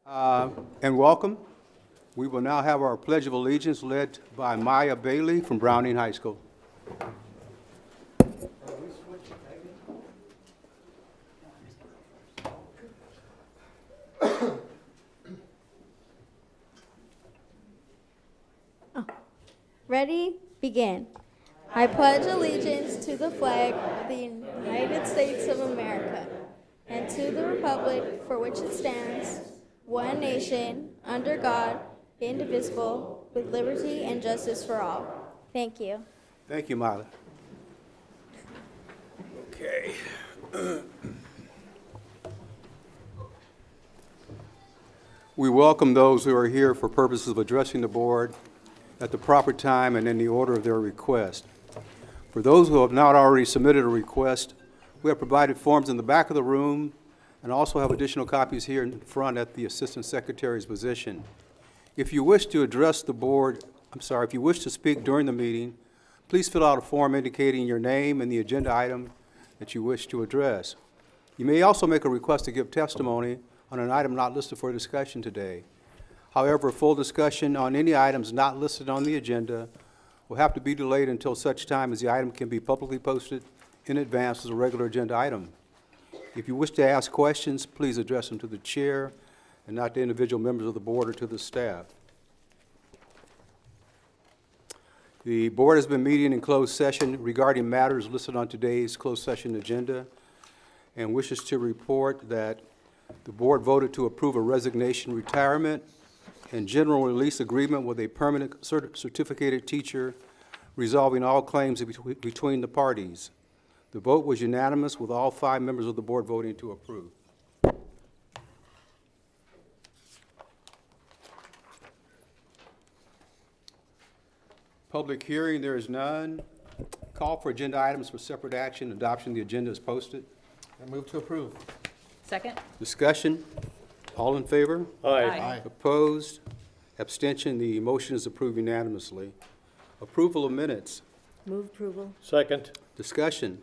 And welcome. We will now have our Pledge of Allegiance led by Maya Bailey from Browning High School. Ready? Begin. I pledge allegiance to the flag of the United States of America and to the republic for which it stands, one nation, under God, indivisible, with liberty and justice for all. Thank you. Thank you, Maya. Okay. We welcome those who are here for purposes of addressing the board at the proper time and in the order of their request. For those who have not already submitted a request, we have provided forms in the back of the room and also have additional copies here in front at the Assistant Secretary's position. If you wish to address the board, if you wish to speak during the meeting, please fill out a form indicating your name and the agenda item that you wish to address. You may also make a request to give testimony on an item not listed for discussion today. However, full discussion on any items not listed on the agenda will have to be delayed until such time as the item can be publicly posted in advance as a regular agenda item. If you wish to ask questions, please address them to the chair and not to individual members of the board or to the staff. The board has been meeting in closed session regarding matters listed on today's closed session agenda and wishes to report that the board voted to approve a resignation, retirement, and general release agreement with a permanent certificated teacher, resolving all claims between the parties. The vote was unanimous, with all 5 members of the board voting to approve. Public hearing, there is none. Call for agenda items for separate action. Adoption of the agenda is posted. I move to approve. Second? Discussion. All in favor? Aye. Opposed? Abstention? The motion is approved unanimously. Approval of minutes. Move approval. Second. Discussion.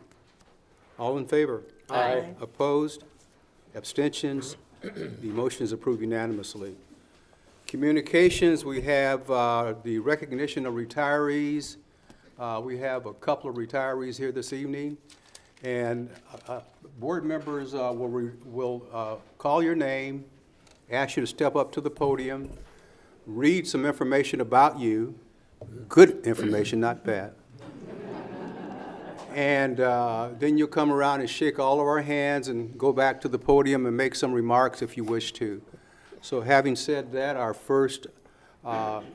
All in favor? Aye. Opposed? Abstentions? The motion is approved unanimously. Communications, we have the recognition of retirees. We have a couple of retirees here this evening. And board members will call your name, ask you to step up to the podium, read some information about you, good information, not bad. And then you'll come around and shake all of our hands and go back to the podium and make some remarks if you wish to. So having said that, our first board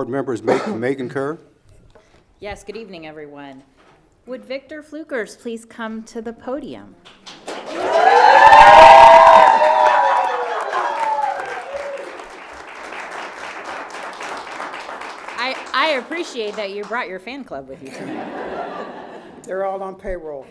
member is Megan Kerr. Yes, good evening, everyone. Would Victor Flukers please come to the podium? I appreciate that you brought your fan club with you tonight. They're all on payroll.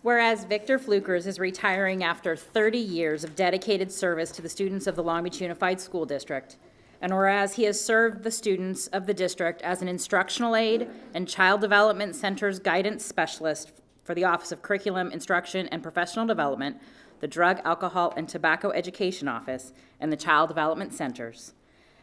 Whereas Victor Flukers is retiring after 30 years of dedicated service to the students of the Long Beach Unified School District, and whereas he has served the students of the district as an instructional aide and Child Development Center's guidance specialist for the Office of Curriculum, Instruction, and Professional Development, the Drug, Alcohol, and Tobacco Education Office, and the Child Development Centers.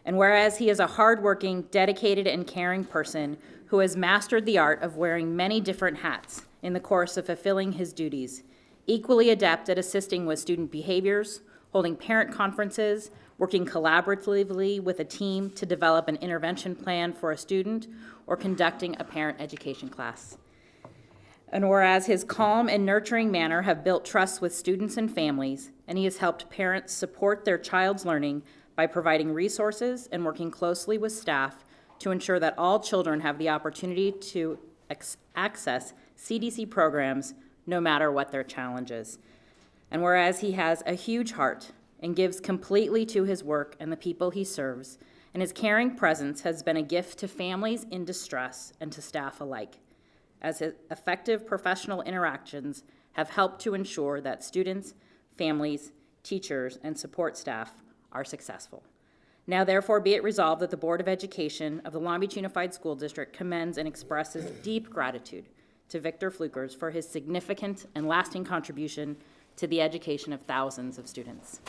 And whereas he is a hardworking, dedicated, and caring person who has mastered the art of wearing many different hats in the course of fulfilling his duties, equally adept at assisting with student behaviors, holding parent conferences, working collaboratively with a team to develop an intervention plan for a student, or conducting a parent education class. And whereas his calm and nurturing manner have built trust with students and families, and he has helped parents support their child's learning by providing resources and working closely with staff to ensure that all children have the opportunity to access CDC programs no matter what their challenges. And whereas he has a huge heart and gives completely to his work and the people he serves, and his caring presence has been a gift to families in distress and to staff alike, as his effective professional interactions have helped to ensure that students, families, teachers, and support staff are successful. Now therefore be it resolved that the Board of Education of the Long Beach Unified School District commends and expresses deep gratitude to Victor Flukers for his significant and lasting contribution to the education of thousands of students.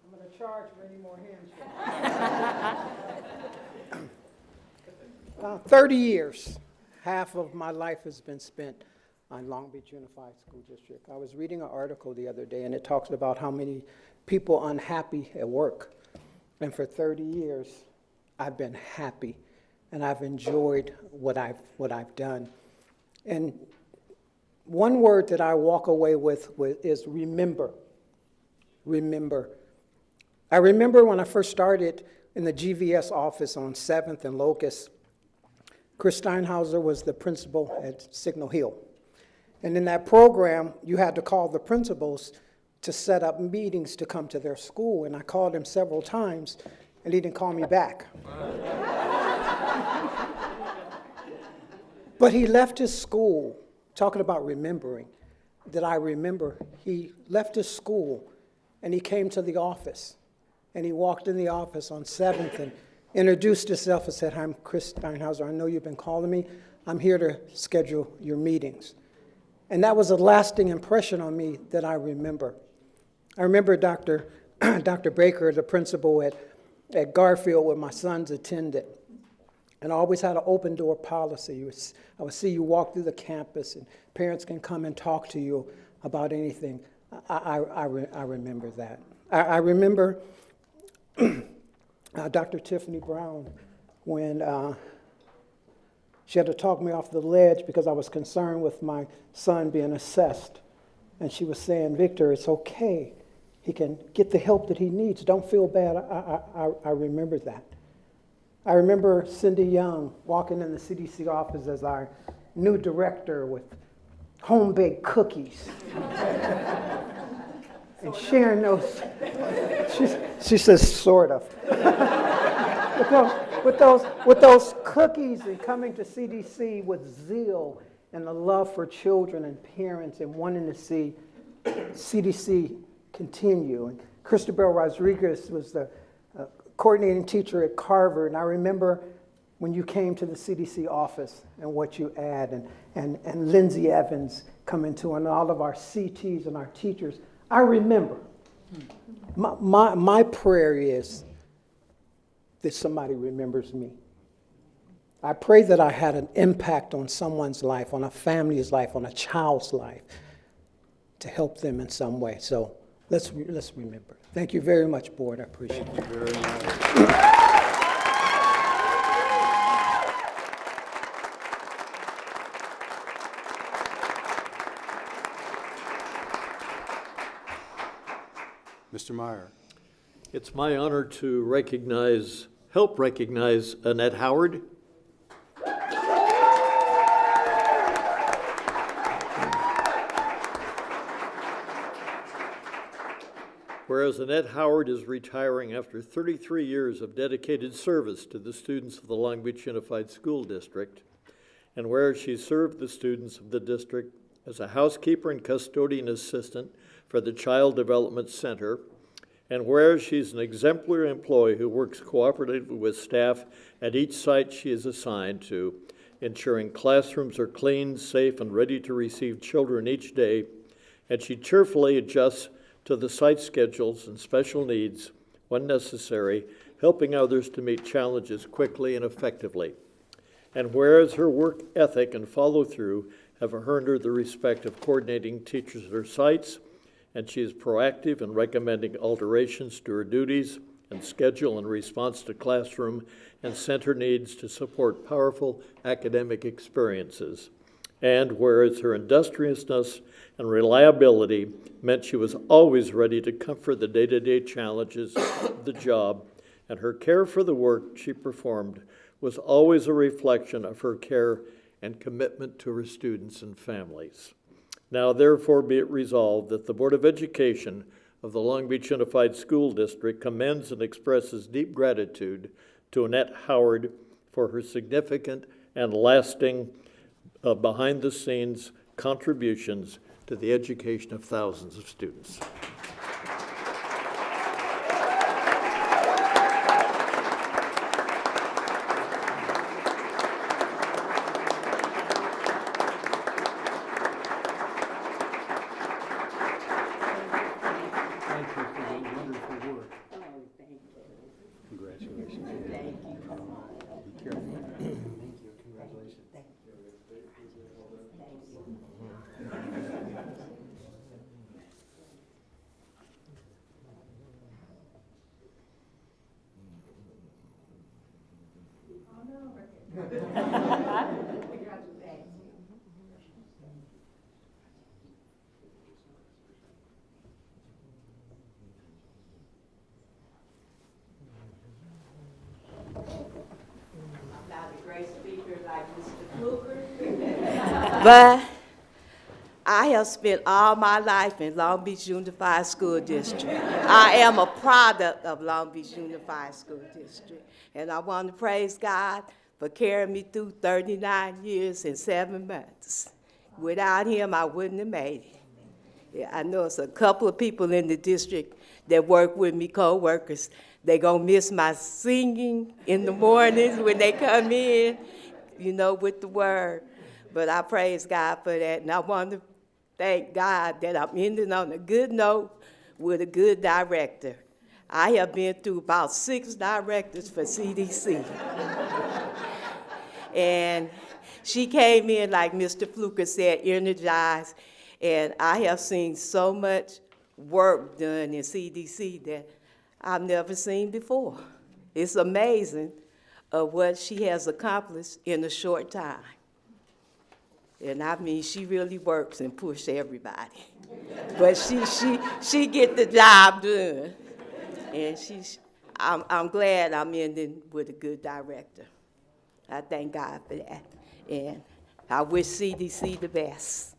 I'm going to charge for any more hands. 30 years, half of my life has been spent on Long Beach Unified School District. I was reading an article the other day, and it talks about how many people unhappy at work. And for 30 years, I've been happy, and I've enjoyed what I've done. And one word that I walk away with is remember. Remember. I remember when I first started in the GVS office on 7th and Locust, Chris Steinhauser was the principal at Signal Hill. And in that program, you had to call the principals to set up meetings to come to their school. And I called him several times, and he didn't call me back. But he left his school, talking about remembering, that I remember, he left his school, and he came to the office. And he walked in the office on 7th and introduced himself and said, "I'm Chris Steinhauser. I know you've been calling me. I'm here to schedule your meetings." And that was a lasting impression on me that I remember. I remember Dr. Baker, the principal at Garfield, where my sons attended, and I always had an open door policy. I would see you walk through the campus, and parents can come and talk to you about anything. I remember that. I remember Dr. Tiffany Brown, when she had to talk me off the ledge because I was concerned with my son being assessed. And she was saying, "Victor, it's okay. He can get the help that he needs. Don't feel bad." I remember that. I remember Cindy Young walking in the CDC office as our new director with home-baked cookies. And sharing those, she says, sort of. with those cookies and coming to CDC with zeal and the love for children and parents and wanting to see CDC continue. And Cristobal Rodriguez was the coordinating teacher at Carver, and I remember when you came to the CDC office and what you add, and Lindsay Evans coming to, and all of our CTs and our teachers. I remember. My prayer is that somebody remembers me. I pray that I had an impact on someone's life, on a family's life, on a child's life, to help them in some way. So let's remember. Thank you very much, Board. I appreciate it. Thank you very much. Mr. Meyer. It's my honor to help recognize Annette Howard. Whereas Annette Howard is retiring after 33 years of dedicated service to the students of the Long Beach Unified School District, and whereas she served the students of the district as a housekeeper and custodian assistant for the Child Development Center, and whereas she's an exemplary employee who works cooperatively with staff at each site she is assigned to, ensuring classrooms are clean, safe, and ready to receive children each day, and she cheerfully adjusts to the site schedules and special needs when necessary, helping others to meet challenges quickly and effectively. And whereas her work ethic and follow-through have earned her the respect of coordinating teachers at her sites, and she is proactive in recommending alterations to her duties and schedule in response to classroom and center needs to support powerful academic experiences. And whereas her industriousness and reliability meant she was always ready to comfort the day-to-day challenges of the job, and her care for the work she performed was always a reflection of her care and commitment to her students and families. Now therefore be it resolved that the Board of Education of the Long Beach Unified School District commends and expresses deep gratitude to Annette Howard for her significant and lasting behind-the-scenes contributions to the education of thousands of students. Thank you for your wonderful work. Congratulations. Thank you. Be careful. Thank you. Congratulations. Not a great speaker like Mr. Fluker. But I have spent all my life in Long Beach Unified School District. I am a product of Long Beach Unified School District. And I want to praise God for carrying me through 39 years and 7 months. Without him, I wouldn't have made it. Yeah, I know it's a couple of people in the district that work with me, co-workers. They gonna miss my singing in the mornings when they come in, you know, with the word. But I praise God for that, and I want to thank God that I'm ending on a good note with a good director. I have been through about 6 directors for CDC. And she came in, like Mr. Fluker said, energized, and I have seen so much work done in CDC that I've never seen before. It's amazing what she has accomplished in a short time. And I mean, she really works and pushes everybody. But she get the job done. And I'm glad I'm ending with a good director. I thank God for that. And I wish CDC the best.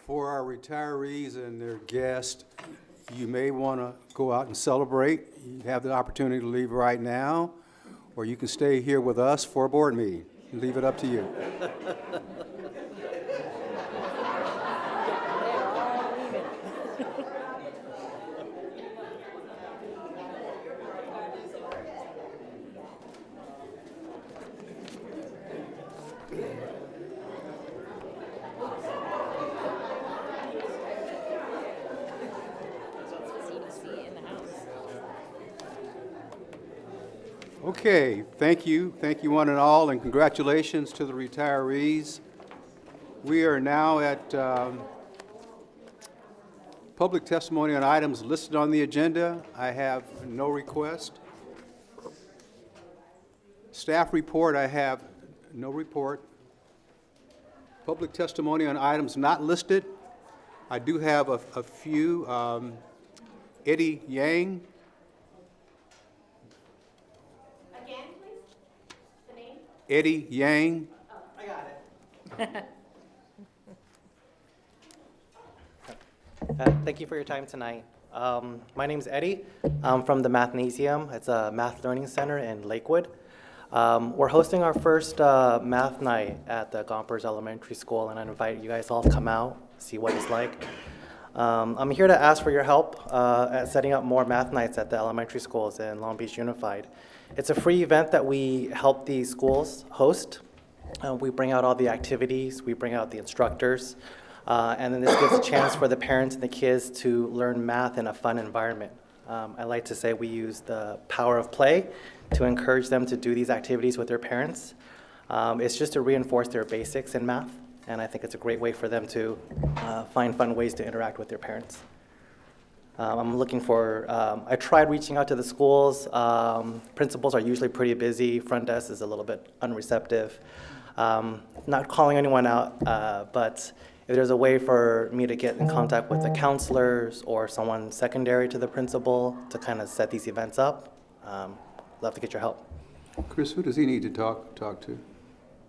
For our retirees and their guests, you may want to go out and celebrate. You have the opportunity to leave right now, or you can stay here with us for a board meeting. Leave it up to you. Okay, thank you one and all, and congratulations to the retirees. We are now at public testimony on items listed on the agenda. I have no request. Staff report, I have no report. Public testimony on items not listed. I do have a few. Eddie Yang. Again, please, the name? Eddie Yang. I got it. Thank you for your time tonight. My name's Eddie. I'm from the Mathnasium. It's a math learning center in Lakewood. We're hosting our first math night at the Gompers Elementary School, and I invite you guys all to come out, see what it's like. I'm here to ask for your help at setting up more math nights at the elementary schools in Long Beach Unified. It's a free event that we help the schools host. We bring out all the activities, we bring out the instructors, and then this gives a chance for the parents and the kids to learn math in a fun environment. I like to say we use the power of play to encourage them to do these activities with their parents. It's just to reinforce their basics in math, and I think it's a great way for them to find fun ways to interact with their parents. I'm looking for, I tried reaching out to the schools. Principals are usually pretty busy. Front desk is a little bit unreceptive. Not calling anyone out, but if there's a way for me to get in contact with the counselors or someone secondary to the principal to kind of set these events up, love to get your help. Chris, who does he need to talk to?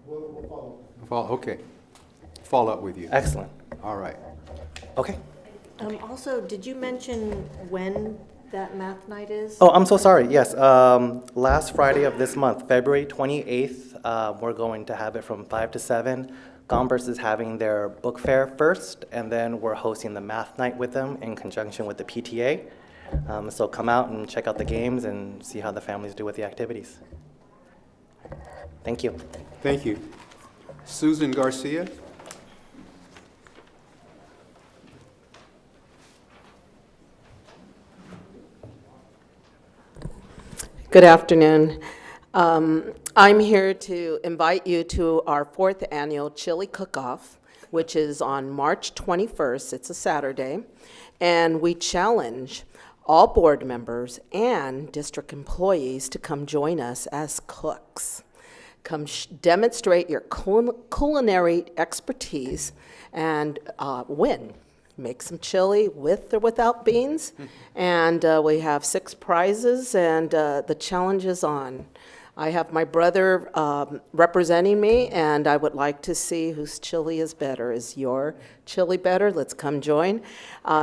We'll follow. Okay. Follow up with you. Excellent. All right. Okay. Also, did you mention when that math night is? Oh, I'm so sorry. Yes, last Friday of this month, February 28th, we're going to have it from 5 to 7. Gompers is having their book fair first, and then we're hosting the math night with them in conjunction with the PTA. So come out and check out the games and see how the families do with the activities. Thank you. Thank you. Susan Garcia? Good afternoon. I'm here to invite you to our 4th annual Chili Cook-Off, which is on March 21st. It's a Saturday. And we challenge all board members and district employees to come join us as cooks. Come demonstrate your culinary expertise and win. Make some chili with or without beans. And we have 6 prizes, and the challenge is on. I have my brother representing me, and I would like to see whose chili is better. Is your chili better? Let's come join.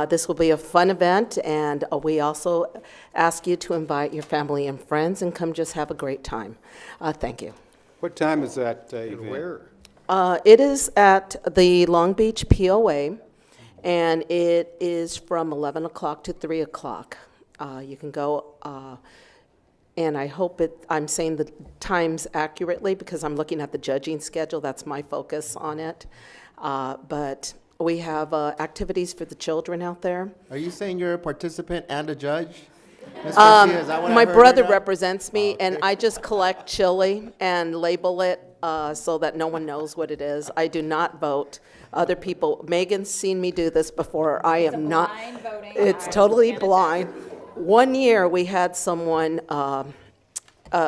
This will be a fun event, and we also ask you to invite your family and friends and come just have a great time. Thank you. What time is that event? And where? It is at the Long Beach POA, and it is from 11 o'clock to 3 o'clock. You can go, and I hope I'm saying the times accurately because I'm looking at the judging schedule. That's my focus on it. But we have activities for the children out there. Are you saying you're a participant and a judge? Ms. Garcia, is that what I My heard brother right now? represents me, and I just collect chili and label it so that no one knows what it is. I do not vote. Other people, Megan's seen me do this before. I am not. blind voting. It's totally blind. One year, we had someone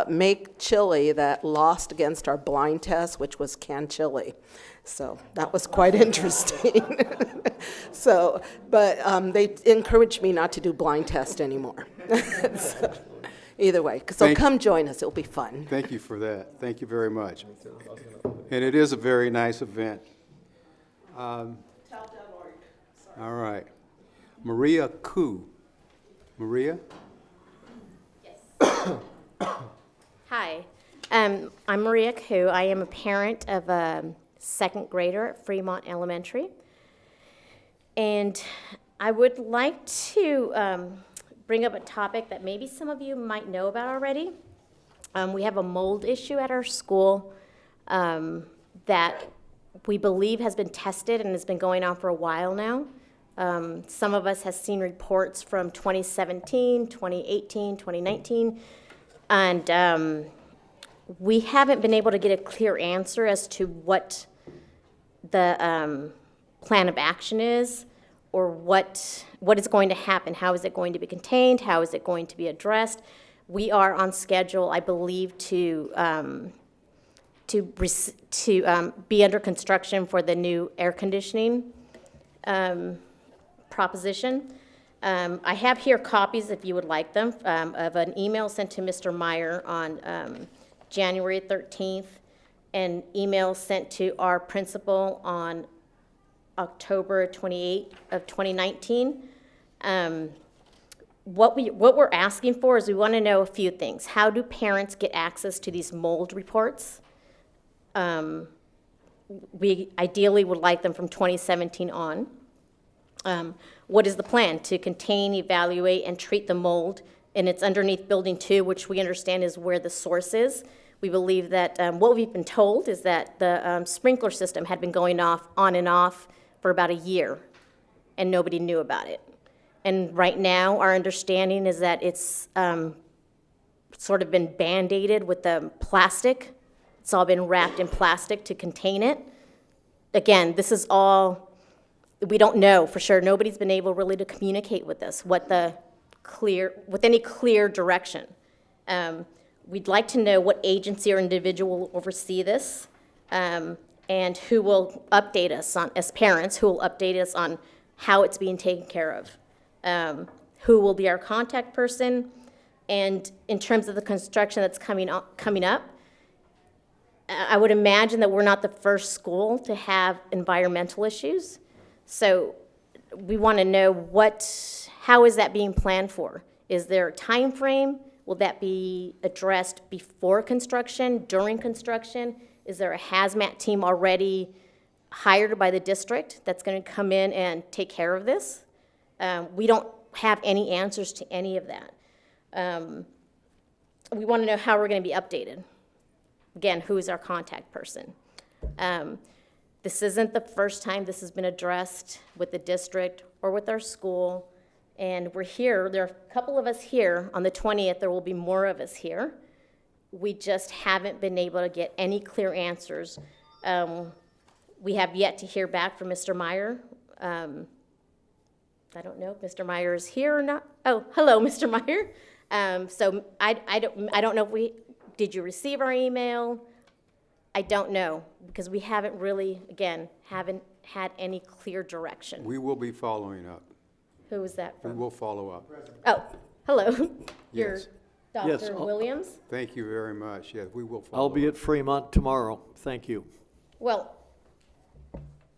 make chili that lost against our blind test, which was canned chili. So that was quite interesting. So, but they encouraged me not to do blind test anymore. So, either way, so come join us. It'll be fun. Thank you for that. Thank you very much. And it is a very nice event. All right. Maria Koo. Maria? Hi, I'm Maria Koo. I am a parent of a 2nd grader at Fremont Elementary. And I would like to bring up a topic that maybe some of you might know about already. We have a mold issue at our school that we believe has been tested and has been going on for a while now. Some of us have seen reports from 2017, 2018, 2019, and we haven't been able to get a clear answer as to what the plan of action is, or what is going to happen. How is it going to be contained? How is it going to be addressed? We are on schedule, I believe, to be under construction for the new air conditioning proposition. I have here copies, if you would like them, of an email sent to Mr. Meyer on January 13th, an email sent to our principal on October 28th of 2019. What we're asking for is we want to know a few things. How do parents get access to these mold reports? We ideally would like them from 2017 on. What is the plan to contain, evaluate, and treat the mold? And it's underneath Building 2, which we understand is where the source is. We believe that what we've been told is that the sprinkler system had been going off on and off for about a year, and nobody knew about it. And right now, our understanding is that it's sort of been Band-Aided with the plastic. It's all been wrapped in plastic to contain it. Again, this is all, we don't know for sure. Nobody's been able really to communicate with us with any clear direction. We'd like to know what agency or individual will oversee this, and who will update us on, as parents, who will update us on how it's being taken care of. Who will be our contact person, and in terms of the construction that's coming up, I would imagine that we're not the first school to have environmental issues. So we want to know how is that being planned for? Is there a time frame? Will that be addressed before construction, during construction? Is there a hazmat team already hired by the district that's going to come in and take care of this? We don't have any answers to any of that. We want to know how we're going to be updated. Again, who is our contact person? This isn't the first time this has been addressed with the district or with our school, and we're here. There are a couple of us here. On the 20th, there will be more of us here. We just haven't been able to get any clear answers. We have yet to hear back from Mr. Meyer. I don't know if Mr. Meyer is here or not. Oh, hello, Mr. Meyer. So I don't know if did you receive our email? I don't know, because we haven't really, again, haven't had any clear direction. We will be following up. Who is that We from? will follow up. Oh, hello. You're Yes. Yes, Dr. I'll- Williams? Thank you very much. Yes, we will follow I'll up. be at Fremont tomorrow. Thank you. Well,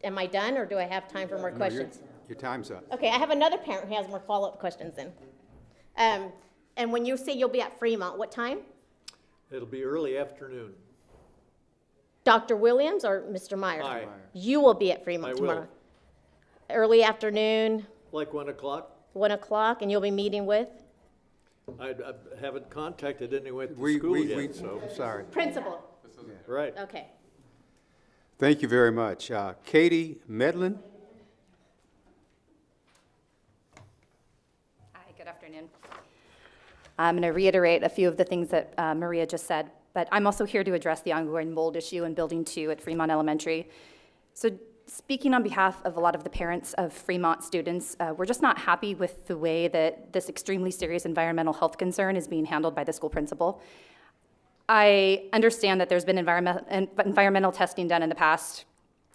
am I done, or do I have time for more No, questions? your time's up. Okay, I have another parent who has more follow-up questions then. And when you say you'll be at Fremont, what time? It'll be early afternoon. Dr. Williams or Mr. Meyer? Aye. You will be at Fremont I will. tomorrow. Early afternoon, Like 1 o'clock? 1 o'clock, and you'll be meeting with? I haven't contacted anyone at the We, school we, yet, so, Principal. right. Okay. Thank you very much. Katie Medlin? Hi, good afternoon. I'm going to reiterate a few of the things that Maria just said, but I'm also here to address the ongoing mold issue in Building 2 at Fremont Elementary. So speaking on behalf of a lot of the parents of Fremont students, we're just not happy with the way that this extremely serious environmental health concern is being handled by the school principal. I understand that there's been environmental testing done in the past.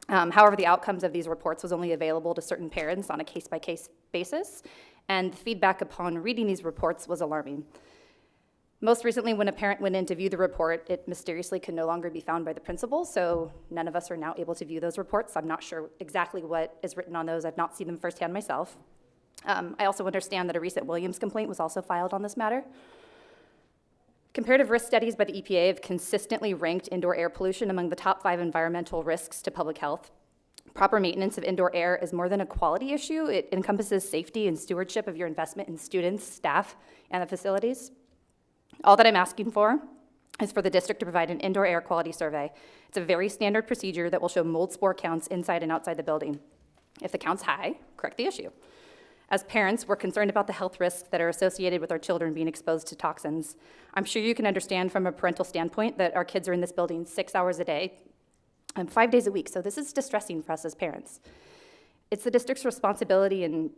However, the outcomes of these reports was only available to certain parents on a case-by-case basis, and the feedback upon reading these reports was alarming. Most recently, when a parent went in to view the report, it mysteriously could no longer be found by the principal, so none of us are now able to view those reports. I'm not sure exactly what is written on those. I've not seen them firsthand myself. I also understand that a recent Williams complaint was also filed on this matter. Comparative risk studies by the EPA have consistently ranked indoor air pollution among the top 5 environmental risks to public health. Proper maintenance of indoor air is more than a quality issue. It encompasses safety and stewardship of your investment in students, staff, and the facilities. All that I'm asking for is for the district to provide an indoor air quality survey. It's a very standard procedure that will show mold spore counts inside and outside the building. If the count's high, correct the issue. As parents, we're concerned about the health risks that are associated with our children being exposed to toxins. I'm sure you can understand from a parental standpoint that our kids are in this building 6 hours a day and 5 days a week, so this is distressing for us as parents. It's the district's responsibility and,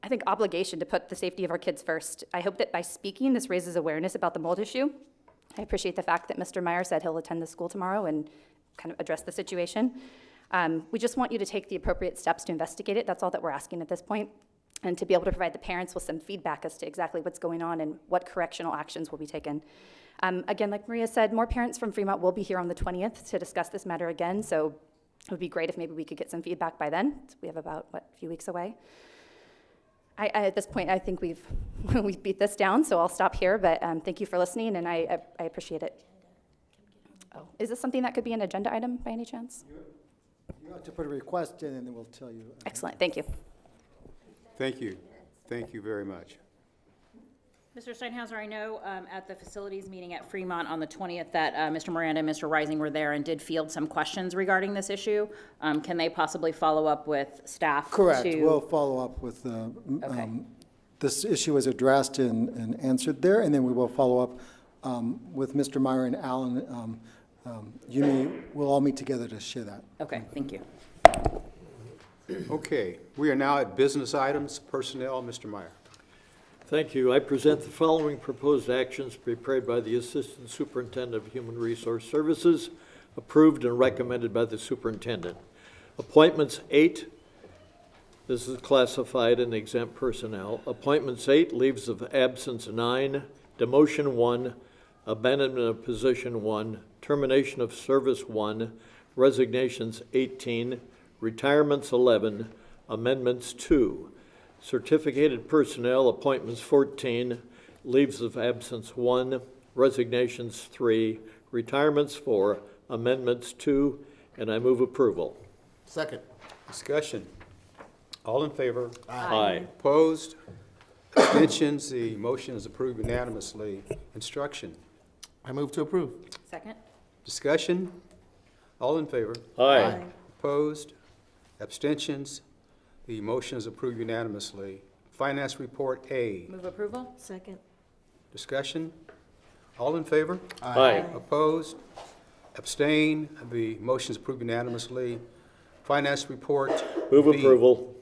I think, obligation to put the safety of our kids first. I hope that by speaking, this raises awareness about the mold issue. I appreciate the fact that Mr. Meyer said he'll attend the school tomorrow and kind of address the situation. We just want you to take the appropriate steps to investigate it. That's all that we're asking at this point, and to be able to provide the parents with some feedback as to exactly what's going on and what correctional actions will be taken. Again, like Maria said, more parents from Fremont will be here on the 20th to discuss this matter again, so it would be great if maybe we could get some feedback by then. We have about, a few weeks away. At this point, I think we've beat this down, so I'll stop here, but thank you for listening, and I appreciate it. Oh, is this something that could be an agenda item by any chance? You have to put a request in, and then we'll tell you. Excellent, thank you. Thank you. Thank you very much. Mr. Steinhauser, I know at the facilities meeting at Fremont on the 20th that Mr. Miranda and Mr. Rising were there and did field some questions regarding this issue. Can they possibly follow up with staff? Correct. We'll follow up with, this issue was addressed and answered there, and then we will follow up with Mr. Meyer and Alan. We'll all meet together to share that. Okay, thank you. Okay, we are now at business items, personnel, Mr. Meyer. Thank you. I present the following proposed actions prepared by the Assistant Superintendent of Human Resource Services, approved and recommended by the superintendent. Appointments 8, this is classified in exempt personnel. Appointments 8, leaves of absence 9, demotion 1, abandonment of position 1, termination of service 1, resignations 18, retirements 11, amendments 2. Certificated personnel, appointments 14, leaves of absence 1, resignations 3, retirements 4, amendments 2, and I move approval. Second. Discussion. All in favor? Aye. Opposed? Abstentions? The motion is approved unanimously. Instruction. I move to approve. Second? Discussion. All in favor? Aye. Opposed? Abstentions? The motion is approved unanimously. Finance report A. Move approval? Second. Discussion. All in favor? Aye. Opposed? Abstain? The motion is approved unanimously. Finance report Move B. approval.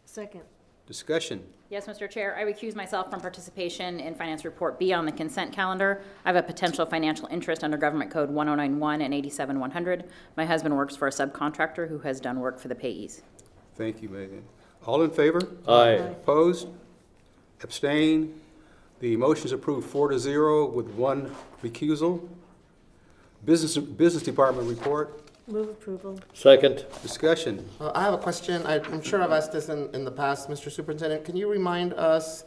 Second. Discussion. Yes, Mr. Chair, I recuse myself from participation in Finance Report B on the consent calendar. I have a potential financial interest under Government Code 1091 and 87100. My husband works for a subcontractor who has done work for the payees. Thank you, Megan. All in favor? Aye. Opposed? Abstain? The motion is approved 4-0 with 1 recusal. Business Department report. Move approval. Second. Discussion. I have a question. I'm sure I've asked this in the past, Mr. Superintendent. Can you remind us,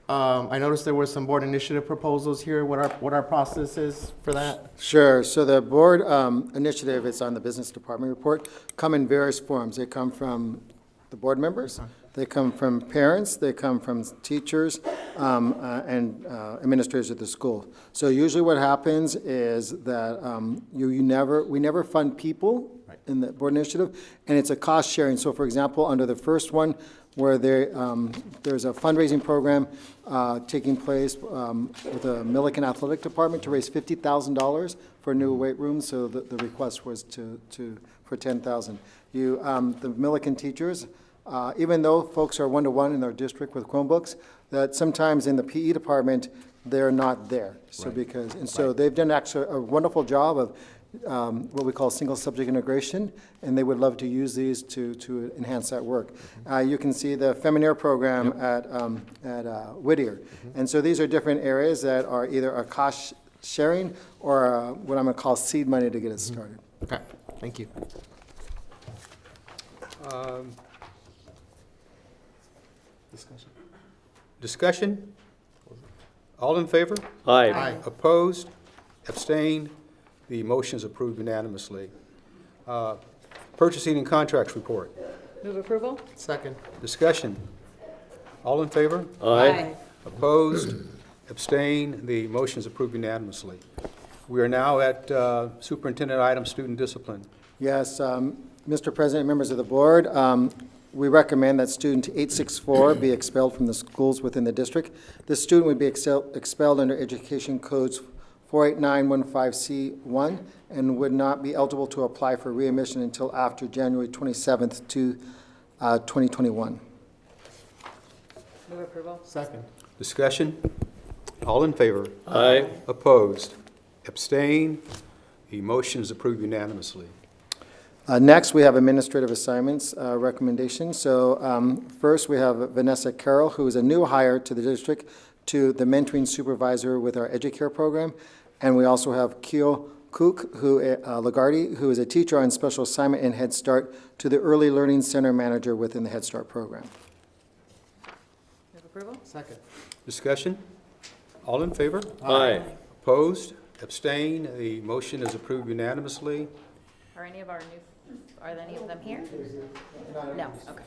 I noticed there were some board initiative proposals here, what our process is for that? Sure. So the board initiative, it's on the business department report, come in various forms. They come from the board members, they come from parents, they come from teachers, and administrators at the school. So usually what happens is that we never fund people in the board initiative, and it's a cost sharing. So for example, under the first one, where there's a fundraising program taking place with the Milliken Athletic Department to raise $50,000 for a new weight room. So the request was for $10,000. The Milliken teachers, even though folks are one-to-one in their district with Chromebooks, that sometimes in the PE department they're not there. So so they've done actually a wonderful job of what we call single subject integration, and they would love to use these to enhance that work. You can see the Feminaire program at Whittier. And so these are different areas that are either a cost sharing or what I'm going to call seed money to get us started. Okay, thank you. Discussion? All in favor? Aye. Opposed? Abstain? The motion is approved unanimously. Purchasing and contracts report. Move approval? Second. Discussion? All in favor? Aye. Opposed? Abstain? The motion is approved unanimously. We are now at superintendent item, student discipline. Yes, Mr. President, members of the board, we recommend that student 864 be expelled from the schools within the district. This student would be expelled under Education Codes 48915C1 and would not be eligible to apply for readmission until after January 27th, 2021. Move approval? Second. Discussion? All in favor? Aye. Opposed? Abstain? The motion is approved unanimously. Next, we have administrative assignments recommendations. So first, we have Vanessa Carroll, who is a new hire to the district, to the mentoring supervisor with our EduCare program. And we also have Keo Cook, Lagarde, who is a teacher on special assignment in Head Start, to the Early Learning Center manager within the Head Start program. Move approval? Second. Discussion? All in favor? Aye. Opposed? Abstain? The motion is approved unanimously. Are any of them here? No, okay.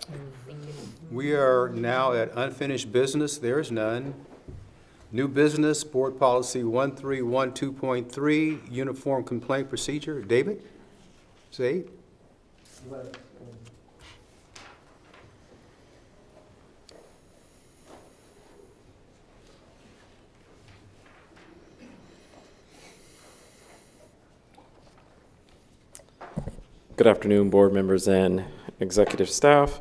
Thank you. We are now at unfinished business. There is none. New business, board policy 1312.3, uniform complaint procedure. David? Zaid? Good afternoon, board members and executive staff.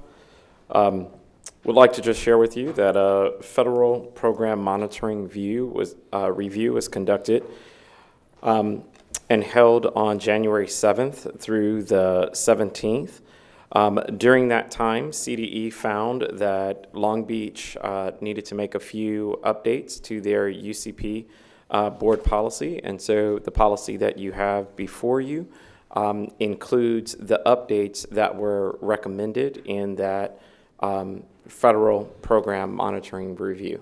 Would like to just share with you that a federal program monitoring review was conducted and held on January 7th through the 17th. During that time, CDE found that Long Beach needed to make a few updates to their UCP board policy, and so the policy that you have before you includes the updates that were recommended in that federal program monitoring review.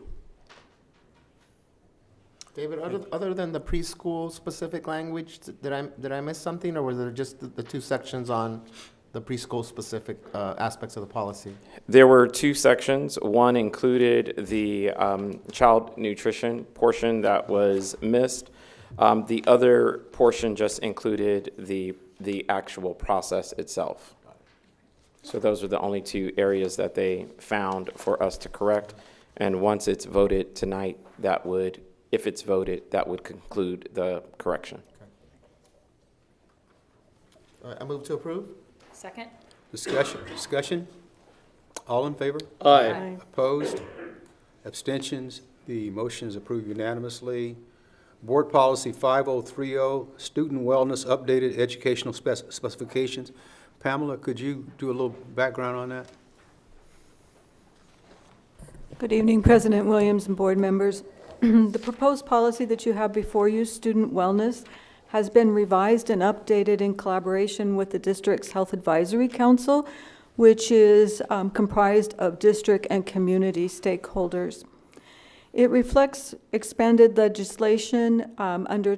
David, other than the preschool specific language, did I miss something, or were there just the two sections on the preschool specific aspects of the policy? There were two sections. One included the child nutrition portion that was missed. The other portion just included the actual process itself. So those are the only two areas that they found for us to correct. And once it's voted tonight, if it's voted, that would conclude the correction. I move to approve. Second? Discussion? All in favor? Aye. Opposed? Abstentions? The motion is approved unanimously. Board Policy 5030, Student Wellness Updated Educational Specifications. Pamela, could you do a little background on that? Good evening, President Williams and board members. The proposed policy that you have before you, student wellness, has been revised and updated in collaboration with the district's Health Advisory Council, which is comprised of district and community stakeholders. It reflects expanded legislation under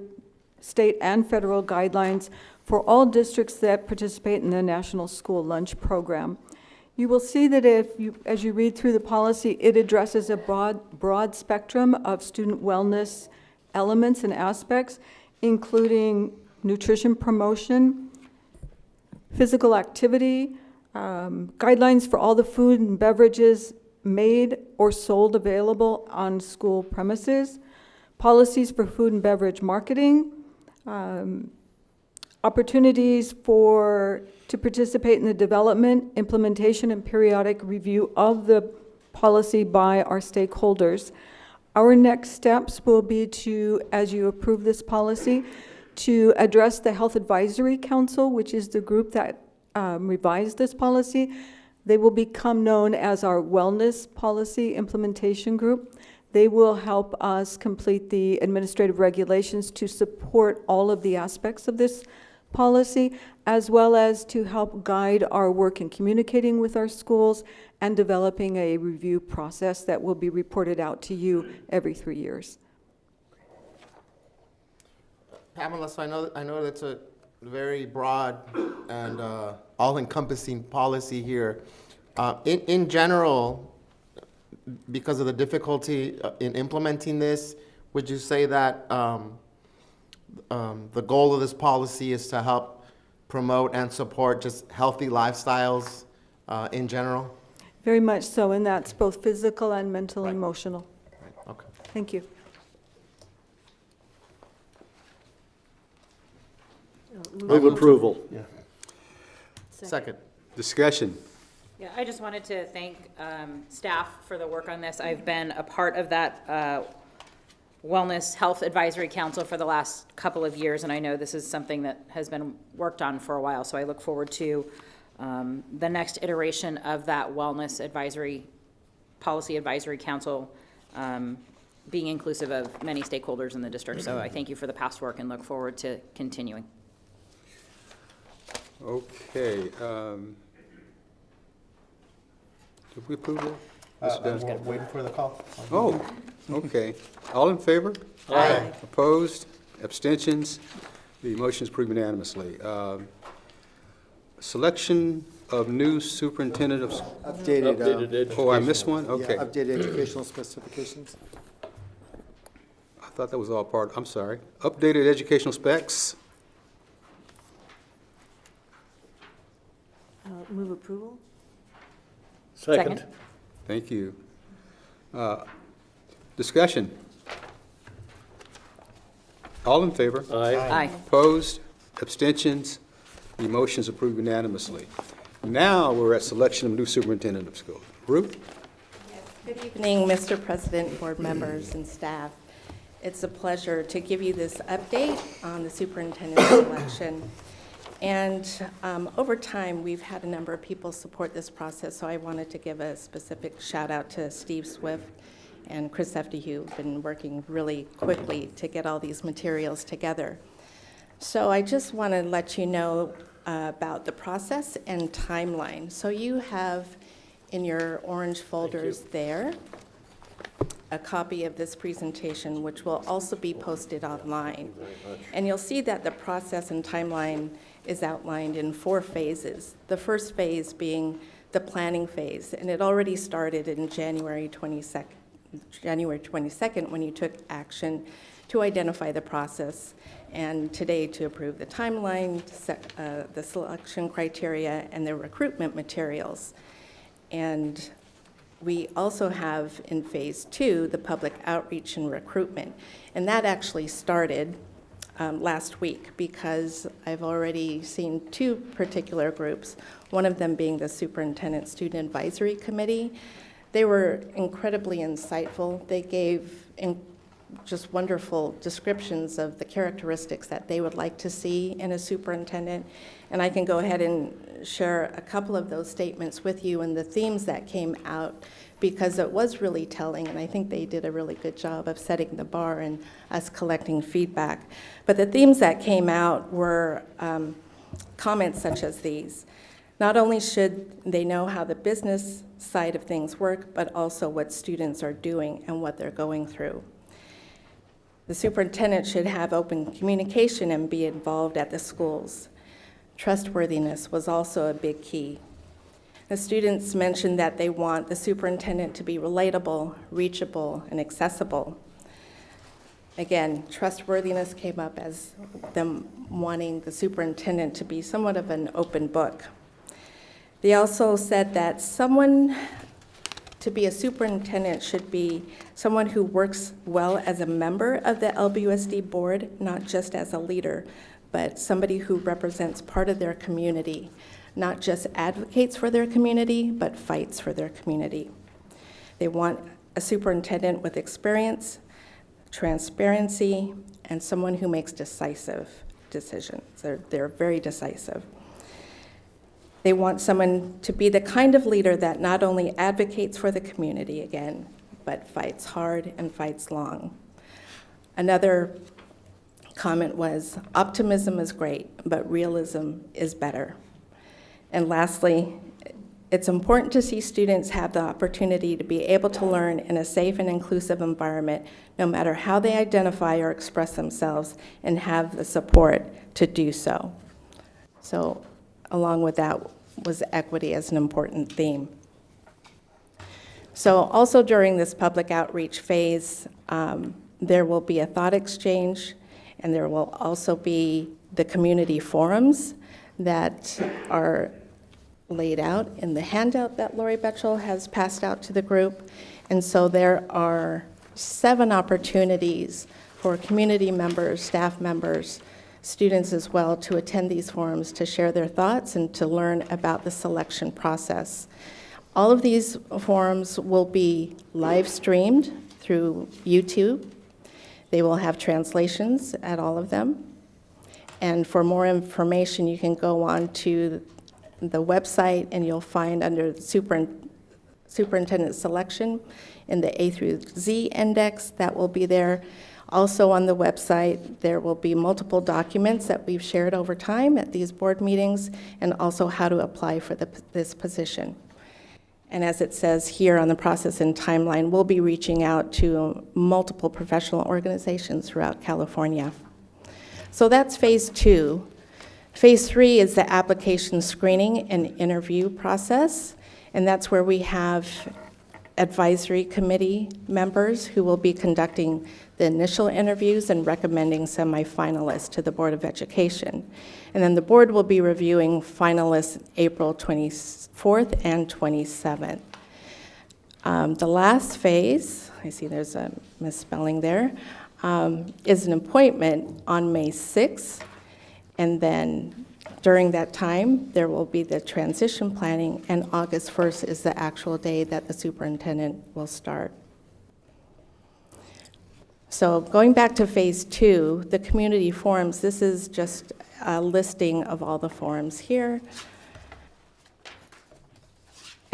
state and federal guidelines for all districts that participate in the National School Lunch Program. You will see that as you read through the policy, it addresses a broad spectrum of student wellness elements and aspects, including nutrition promotion, physical activity, guidelines for all the food and beverages made or sold available on school premises, policies for food and beverage marketing, opportunities to participate in the development, implementation, and periodic review of the policy by our stakeholders. Our next steps will be to, as you approve this policy, to address the Health Advisory Council, which is the group that revised this policy. They will become known as our Wellness Policy Implementation Group. They will help us complete the administrative regulations to support all of the aspects of this policy, as well as to help guide our work in communicating with our schools and developing a review process that will be reported out to you every 3 years. Pamela, so I know that's a very broad and all-encompassing policy here. In general, because of the difficulty in implementing this, would you say that the goal of this policy is to help promote and support just healthy lifestyles in general? Very much so, and that's both physical and mental and emotional. Right. Okay. Thank you. Move approval. Yeah. Second. Discussion? Yeah, I just wanted to thank staff for the work on this. I've been a part of that Wellness Health Advisory Council for the last couple of years, and I know this is something that has been worked on for a while, so I look forward to the next iteration of that Wellness Policy Advisory Council being inclusive of many stakeholders in the district. So I thank you for the past work and look forward to continuing. Okay. Did we approve that? It's done. We're waiting for the call. Oh, okay. All in favor? Aye. Opposed? Abstentions? The motion is approved unanimously. Selection of new superintendent of... Updated Updated Oh, I missed one? Okay. yeah, updated educational specifications. I thought that was all part, I'm sorry. Updated educational specs. Move approval? Second. Thank you. Discussion. All in favor? Aye. Aye. Opposed? Abstentions? The motion is approved unanimously. Now we're at selection of new superintendent of schools. Ruth? Good evening, Mr. President, board members, and staff. It's a pleasure to give you this update on the superintendent selection. And over time, we've had a number of people support this process, so I wanted to give a specific shout out to Steve Swift and Chris Efty, who've been working really quickly to get all these materials together. So I just want to let you know about the process and timeline. So you have in your orange folders there a copy of this presentation, which will also be posted online. And you'll see that the process and timeline is outlined in 4 phases. The first phase being the planning phase, and it already started in January 22nd when you took action to identify the process, and today to approve the timeline, the selection criteria, and the recruitment materials. And we also have in phase 2 the public outreach and recruitment, and that actually started last week, because I've already seen 2 particular groups, one of them being the Superintendent Student Advisory Committee. They were incredibly insightful. They gave just wonderful descriptions of the characteristics that they would like to see in a superintendent. And I can go ahead and share a couple of those statements with you and the themes that came out, because it was really telling, and I think they did a really good job of setting the bar and us collecting feedback. But the themes that came out were comments such as these. Not only should they know how the business side of things work, but also what students are doing and what they're going through. The superintendent should have open communication and be involved at the schools. Trustworthiness was also a big key. The students mentioned that they want the superintendent to be relatable, reachable, and accessible. Again, trustworthiness came up as them wanting the superintendent to be somewhat of an open book. They also said that someone to be a superintendent should be someone who works well as a member of the LBUSD board, not just as a leader, but somebody who represents part of their community, not just advocates for their community, but fights for their community. They want a superintendent with experience, transparency, and someone who makes decisive decisions. They're very decisive. They want someone to be the kind of leader that not only advocates for the community again, but fights hard and fights long. Another comment was, optimism is great, but realism is better. And lastly, it's important to see students have the opportunity to be able to learn in a safe and inclusive environment, no matter how they identify or express themselves, and have the support to do so. So along with that was equity as an important theme. So also during this public outreach phase, there will be a thought exchange, and there will also be the community forums that are laid out in the handout that Lori Betchel has passed out to the group. And so there are 7 opportunities for community members, staff members, students as well, to attend these forums, to share their thoughts and to learn about the selection process. All of these forums will be live streamed through YouTube. They will have translations at all of them. And for more information, you can go on to the website, and you'll find under superintendent selection in the A through Z index that will be there. Also on the website, there will be multiple documents that we've shared over time at these board meetings, and also how to apply for this position. And as it says here on the process and timeline, we'll be reaching out to multiple professional organizations throughout California. So that's phase 2. Phase 3 is the application screening and interview process, and that's where we have advisory committee members who will be conducting the initial interviews and recommending semifinalists to the Board of Education. And then the board will be reviewing finalists April 24th and 27th. The last phase, I see there's a misspelling there, is an appointment on May 6th. And then During that time, there will be the transition planning, and August 1st is the actual day that the superintendent will start. So going back to phase 2, the community forums, this is just a listing of all the forums here.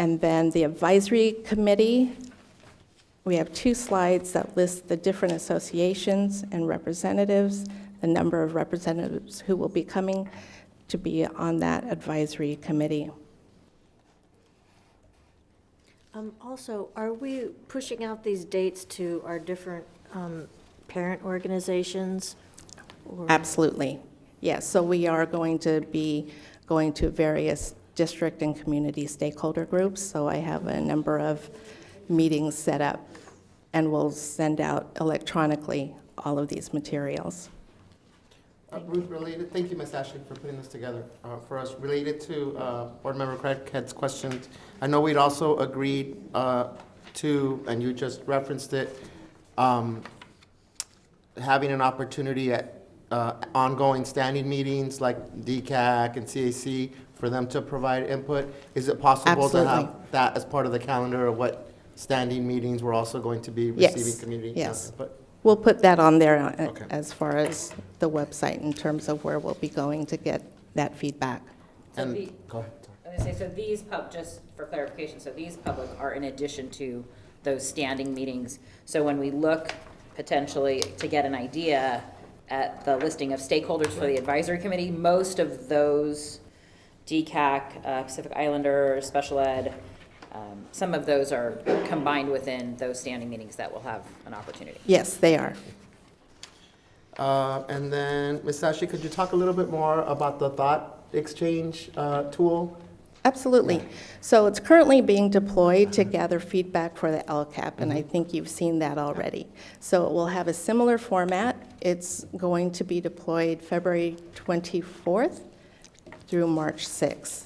And then the advisory committee, we have 2 slides that list the different associations and representatives, the number of representatives who will be coming to be on that advisory committee. Also, are we pushing out these dates to our different parent organizations? Or- Absolutely, yes. So we are going to be going to various district and community stakeholder groups. So I have a number of meetings set up, and we'll send out electronically all of these materials. Ruth, related, thank you, Ms. Ashley, for putting this together for us. Related to Board Member Craighead's questions, I know we'd also agreed to, and you just referenced it, having an opportunity at ongoing standing meetings like DCAC and CAC for them to provide input. Is it possible to Absolutely. have that as part of the calendar of what standing meetings we're also going to be Yes, receiving community yes. input? We'll put that on there Okay. as far as the website in terms of where we'll be going to get that feedback. And, the- go ahead. I was gonna say, so these just for clarification, so these public are in addition to those standing meetings. So when we look potentially to get an idea at the listing of stakeholders for the advisory committee, most of those DCAC, Pacific Islanders, special ed, some of those are combined within those standing meetings that will have an opportunity. Yes, they are. And then, Ms. Ashley, could you talk a little bit more about the thought exchange tool? Absolutely. So it's currently being deployed to gather feedback for the LCAP, and I think you've seen that already. So it will have a similar format. It's going to be deployed February 24th through March 6th.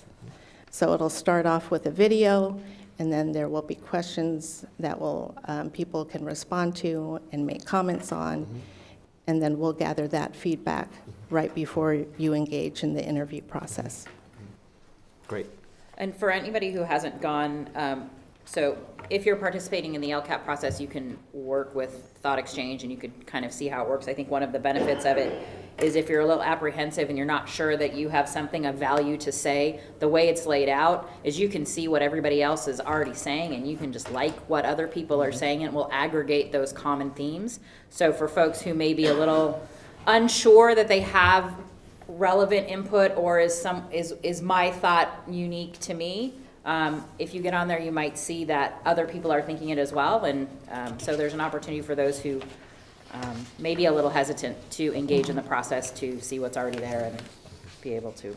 So it'll start off with a video, and then there will be questions that will people can respond to and make comments on, and then we'll gather that feedback right before you engage in the interview process. Great. And for anybody who hasn't gone, so if you're participating in the LCAP process, you can work with Thought Exchange and you could kind of see how it works. I think one of the benefits of it is if you're a little apprehensive and you're not sure that you have something of value to say, the way it's laid out is you can see what everybody else is already saying and you can just like what other people are saying and it will aggregate those common themes. So for folks who may be a little unsure that they have relevant input or is my thought unique to me, if you get on there, you might see that other people are thinking it as well. And so there's an opportunity for those who may be a little hesitant to engage in the process to see what's already there and be able to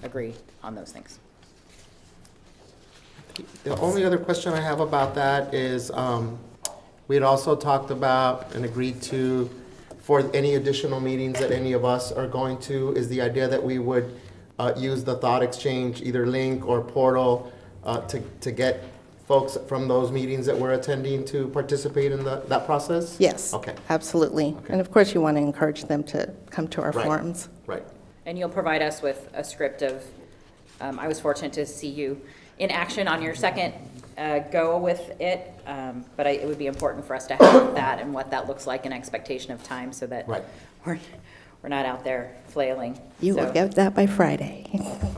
agree on those things. The only other question I have about that is, we had also talked about and agreed to, for any additional meetings that any of us are going to, is the idea that we would use the Thought Exchange, either link or portal, to get folks from those meetings that we're attending to participate in that process? Yes. Okay. Absolutely. And of course, you want to encourage them to come to our Right. forums. Right. And you'll provide us with a script of, I was fortunate to see you in action on your second go with it, but it would be important for us to have that and what that looks like and expectation of time so that Right. we're not out there flailing. You will So, get that by Friday.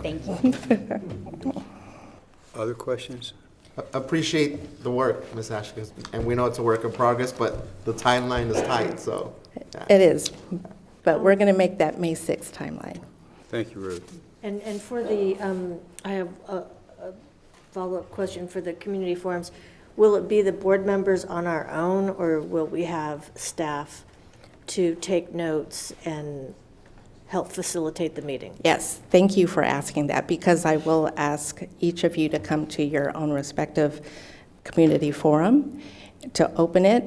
Thank you. Other questions? Appreciate the work, Ms. Ashley, and we know it's a work in progress, but the timeline is tight, so. It is, but we're going to make that May 6th timeline. Thank you, Ruth. And for the, I have a follow-up question for the community forums. Will it be the board members on our own, or will we have staff to take notes and help facilitate the meeting? Yes, thank you for asking that, because I will ask each of you to come to your own respective community forum to open it.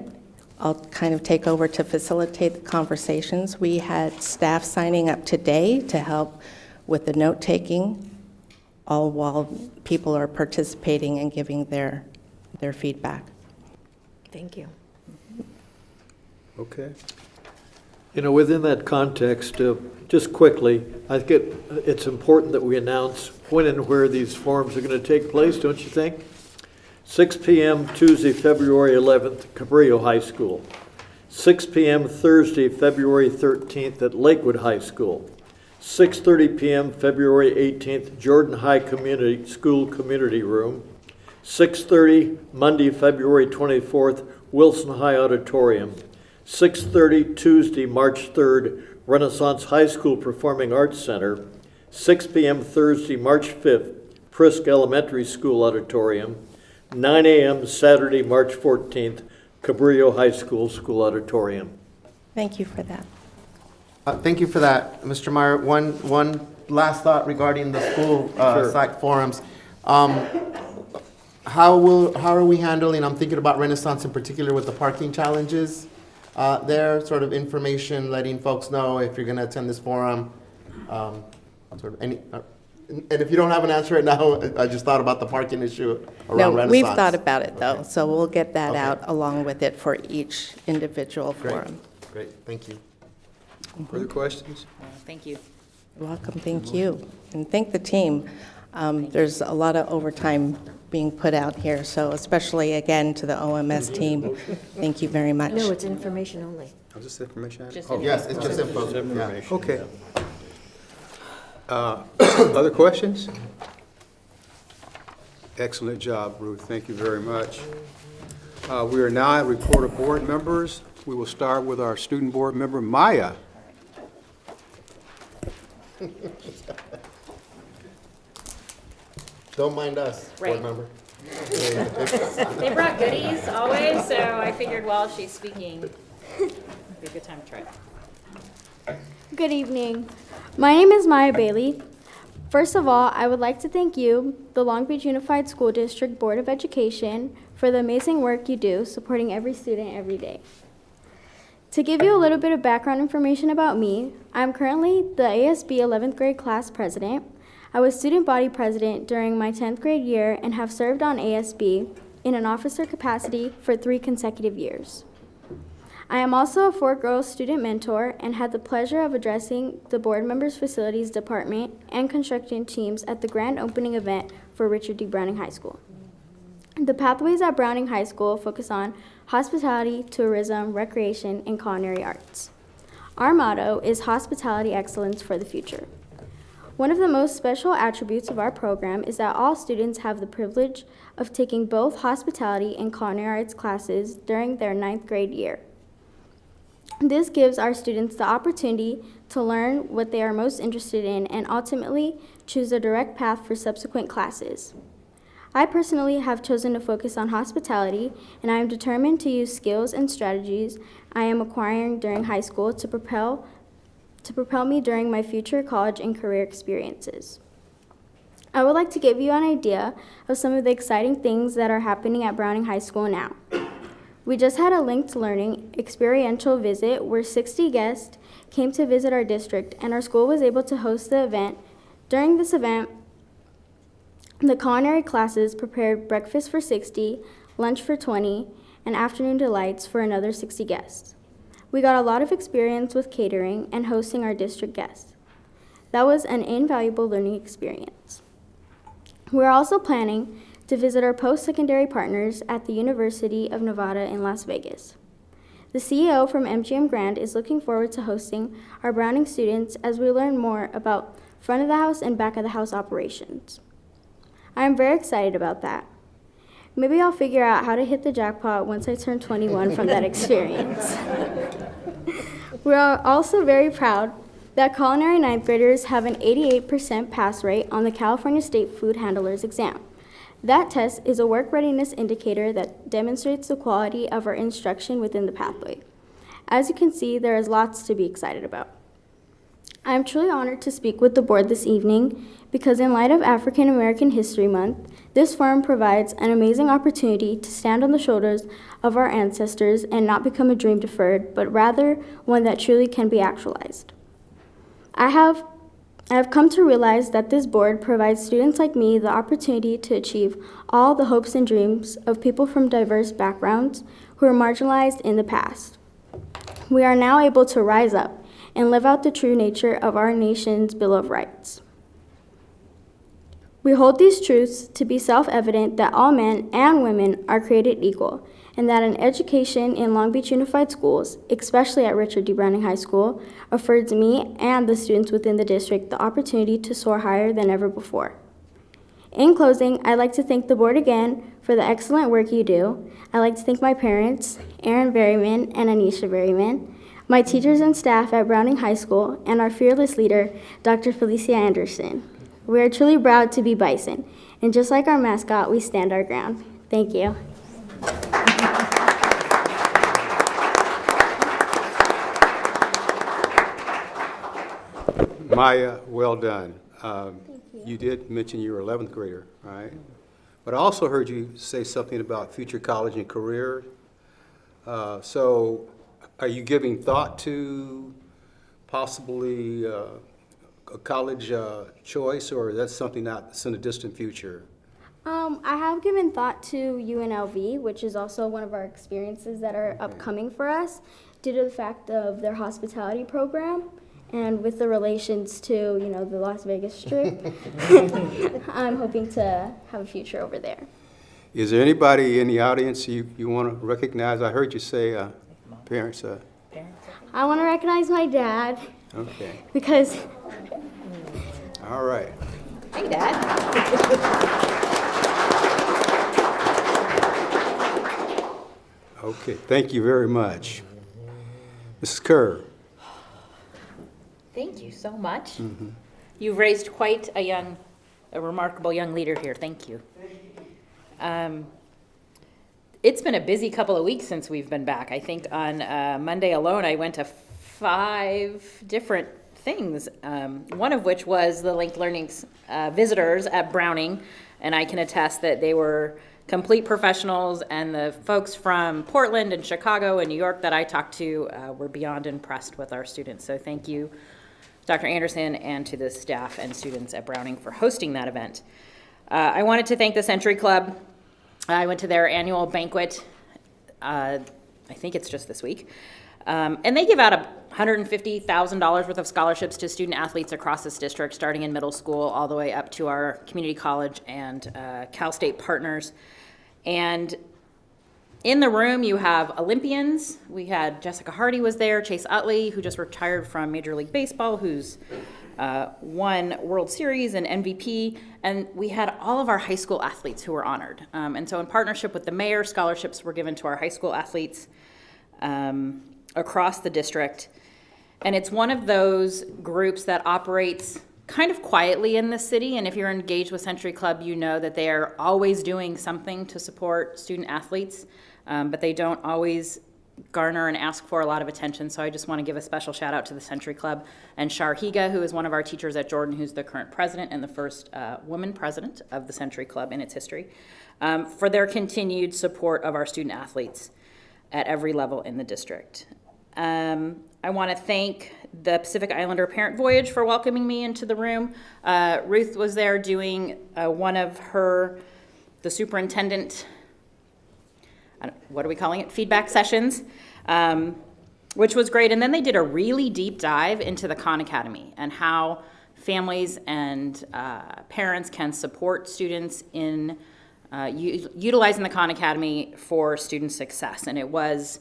I'll kind of take over to facilitate the conversations. We had staff signing up today to help with the note-taking, all while people are participating and giving their feedback. Thank you. Okay. You know, within that context, just quickly, I think it's important that we announce when and where these forums are going to take place, don't you think? 6 p.m. Tuesday, February 11th, Cabrillo High School. 6 p.m. Thursday, February 13th at Lakewood High School. 6:30 p.m. February 18th, Jordan High Community School Community Room. 6:30 Monday, February 24th, Wilson High Auditorium. 6:30 Tuesday, March 3rd, Renaissance High School Performing Arts Center. 6 p.m. Thursday, March 5th, Prisk Elementary School Auditorium. 9 a.m. Saturday, March 14th, Cabrillo High School School Auditorium. Thank you for that. Thank you for that, Mr. Meyer. One last thought regarding the school Sure. site forums. How are we handling, I'm thinking about Renaissance in particular with the parking challenges there, sort of information, letting folks know if you're going to attend this forum, sort of any, and if you don't have an answer right now, I just thought about the parking issue around Renaissance. We've thought about it, though, so we'll get that Okay. out along with it for each individual Great. forum. Great, thank you. Further questions? Thank you. You're welcome, thank you. And thank the team. There's a lot of overtime being put out here, so especially, again, to the OMS team, thank you very much. No, it's information only. Oh, just information? Just Oh, Yes, it's just info. Yeah. Information. Okay. Other questions? Excellent job, Ruth. Thank you very much. We are now at report of board members. We will start with our student board member, Maya. Don't mind us, board Right. member. They brought goodies always, so I figured while she's speaking, it'd be a good time to try it. Good evening. My name is Maya Bailey. First of all, I would like to thank you, the Long Beach Unified School District Board of Education, for the amazing work you do supporting every student every day. To give you a little bit of background information about me, I'm currently the ASB 11th grade class president. I was student body president during my 10th grade year and have served on ASB in an officer capacity for 3 consecutive years. I am also a Fort Girls student mentor and had the pleasure of addressing the board members' facilities department and construction teams at the grand opening event for Richard D. Browning High School. The pathways at Browning High School focus on hospitality, tourism, recreation, and culinary arts. Our motto is Hospitality Excellence for the Future. One of the most special attributes of our program is that all students have the privilege of taking both hospitality and culinary arts classes during their 9th grade year. This gives our students the opportunity to learn what they are most interested in and ultimately choose a direct path for subsequent classes. I personally have chosen to focus on hospitality, and I am determined to use skills and strategies I am acquiring during high school to propel me during my future college and career experiences. I would like to give you an idea of some of the exciting things that are happening at Browning High School now. We just had a linked learning experiential visit where 60 guests came to visit our district, and our school was able to host the event. During this event, the culinary classes prepared breakfast for 60, lunch for 20, and afternoon delights for another 60 guests. We got a lot of experience with catering and hosting our district guests. That was an invaluable learning experience. We're also planning to visit our post-secondary partners at the University of Nevada in Las Vegas. The CEO from MGM Grand is looking forward to hosting our Browning students as we learn more about front of the house and back of the house operations. I am very excited about that. Maybe I'll figure out how to hit the jackpot once I turn 21 from that experience. We are also very proud that culinary 9th graders have an 88% pass rate on the California State Food Handlers exam. That test is a work readiness indicator that demonstrates the quality of our instruction within the pathway. As you can see, there is lots to be excited about. I am truly honored to speak with the board this evening because in light of African American History Month, this forum provides an amazing opportunity to stand on the shoulders of our ancestors and not become a dream deferred, but rather one that truly can be actualized. I have come to realize that this board provides students like me the opportunity to achieve all the hopes and dreams of people from diverse backgrounds who were marginalized in the past. we are now able to rise up and live out the true nature of our nation's Bill of Rights. We hold these truths to be self-evident that all men and women are created equal, and that an education in Long Beach Unified Schools, especially at Richard D. Browning High School, affords me and the students within the district the opportunity to soar higher than ever before. In closing, I'd like to thank the board again for the excellent work you do. I'd like to thank my parents, Aaron Berryman and Anisha Berryman, my teachers and staff at Browning High School, and our fearless leader, Dr. Felicia Anderson. We are truly proud to be Bison, and just like our mascot, we stand our ground. Thank you. Maya, well done. You did mention you were 11th grader, right? But I also heard you say something about future college and career. So are you giving thought to possibly a college choice, or is that something that's in the distant future? I have given thought to UNLV, which is also one of our experiences that are upcoming for us due to the fact of their hospitality program. And with the relations to, you know, the Las Vegas Strip, I'm hoping to have a future over there. Is there anybody in the audience you want to recognize? I heard you say parents. I want to recognize my dad Okay. because. All right. Hey, Dad. Okay, thank you very much. Mrs. Kerr. Thank you so much. You've raised quite a remarkable young leader here. Thank you. It's been a busy couple of weeks since we've been back. I think on Monday alone, I went to 5 different things, one of which was the Linked Learning's visitors at Browning, and I can attest that they were complete professionals, and the folks from Portland and Chicago and New York that I talked to were beyond impressed with our students. So thank you, Dr. Anderson, and to the staff and students at Browning for hosting that event. I wanted to thank the Century Club. I went to their annual banquet, I think it's just this week, and they give out $150,000 worth of scholarships to student athletes across this district, starting in middle school all the way up to our community college and Cal State partners. And in the room, you have Olympians. We had Jessica Hardy was there, Chase Utley, who just retired from Major League Baseball, who's won World Series and MVP. And we had all of our high school athletes who were honored. And so in partnership with the mayor, scholarships were given to our high school athletes across the district. And it's one of those groups that operates kind of quietly in the city, and if you're engaged with Century Club, you know that they are always doing something to support student athletes, but they don't always garner and ask for a lot of attention. So I just want to give a special shout out to the Century Club and Shar Higa, who is one of our teachers at Jordan, who's the current president and the first woman president of the Century Club in its history, for their continued support of our student athletes at every level in the district. I want to thank the Pacific Islander Parent Voyage for welcoming me into the room. Ruth was there doing one of the superintendent, what are we calling it, feedback sessions, which was great. And then they did a really deep dive into the Khan Academy and how families and parents can support students in utilizing the Khan Academy for student success. And it was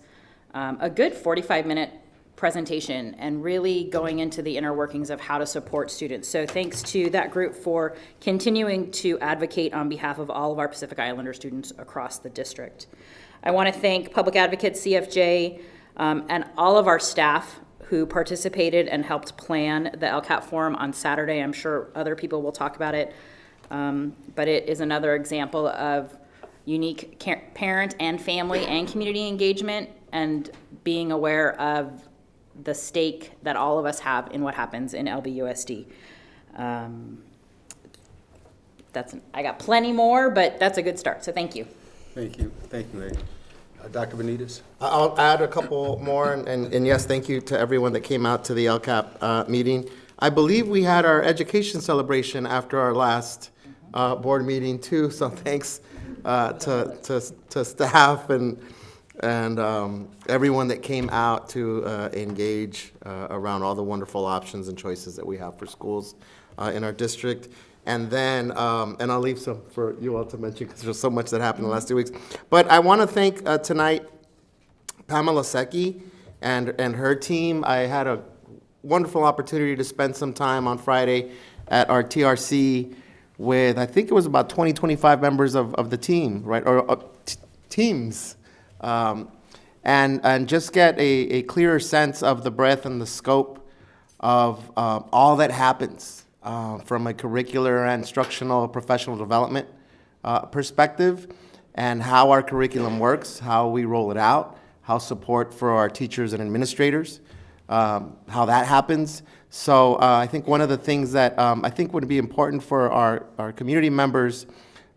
a good 45-minute presentation and really going into the inner workings of how to support students. So thanks to that group for continuing to advocate on behalf of all of our Pacific Islander students across the district. I want to thank Public Advocates, CFJ, and all of our staff who participated and helped plan the LCAP Forum on Saturday. I'm sure other people will talk about it, but it is another example of unique parent and family and community engagement and being aware of the stake that all of us have in what happens in LBUSD. I got plenty more, but that's a good start, so thank you. Thank you, Larry. Dr. Benitez? I'll add a couple more, and yes, thank you to everyone that came out to the LCAP meeting. I believe we had our education celebration after our last board meeting too, so thanks to staff and and everyone that came out to engage around all the wonderful options and choices that we have for schools in our district. And then, and I'll leave some for you all to mention because there's so much that happened in the last 2 weeks. But I want to thank tonight Pamela Secchi and her team. I had a wonderful opportunity to spend some time on Friday at our TRC with, I think it was about 20, 25 members of the team, right, or teams, and just get a clearer sense of the breadth and the scope of all that happens from a curricular, instructional, professional development perspective, and how our curriculum works, how we roll it out, how support for our teachers and administrators, how that happens. So I think one of the things that I think would be important for our community members,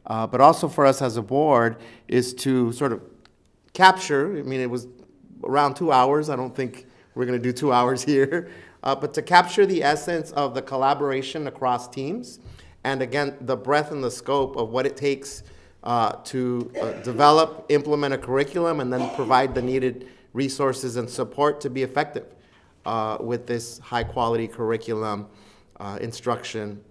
but also for us as a board, is to sort of capture, I mean, it was around 2 hours. I don't think we're going to do 2 hours here, but to capture the essence of the collaboration across teams, and again, the breadth and the scope of what it takes to develop, implement a curriculum, and then provide the needed resources and support to be effective with this high-quality curriculum, instruction,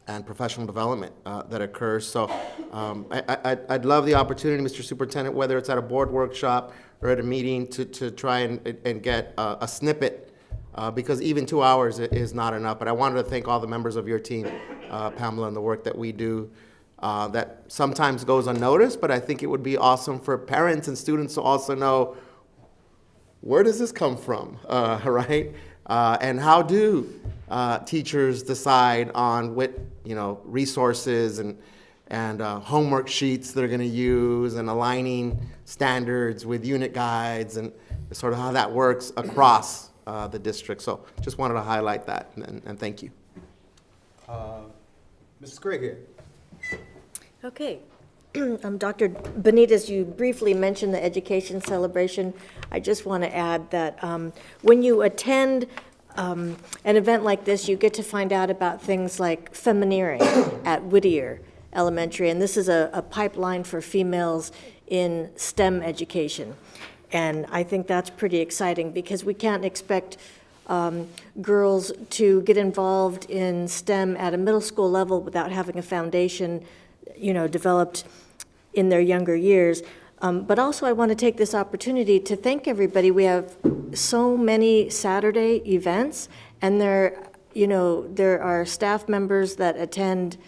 and professional development that occurs. So I'd love the opportunity, Mr. Superintendent, whether it's at a board workshop or at a meeting, to try and get a snippet, because even 2 hours is not enough. But I wanted to thank all the members of your team, Pamela, and the work that we do that sometimes goes unnoticed, but I think it would be awesome for parents and students to also know, where does this come from, right? And how do teachers decide on what, resources and homework sheets they're going to use, and aligning standards with unit guides, and sort of how that works across the district. So just wanted to highlight that, and thank you. Mrs. Craighead. Okay. Dr. Benitez, you briefly mentioned the education celebration. I just want to add that when you attend an event like this, you get to find out about things like femineering at Whittier Elementary, and this is a pipeline for females in STEM education. And I think that's pretty exciting, because we can't expect girls to get involved in STEM at a middle school level without having a foundation developed in their younger years. But also I want to take this opportunity to thank everybody. We have so many Saturday events, and there are staff members that attend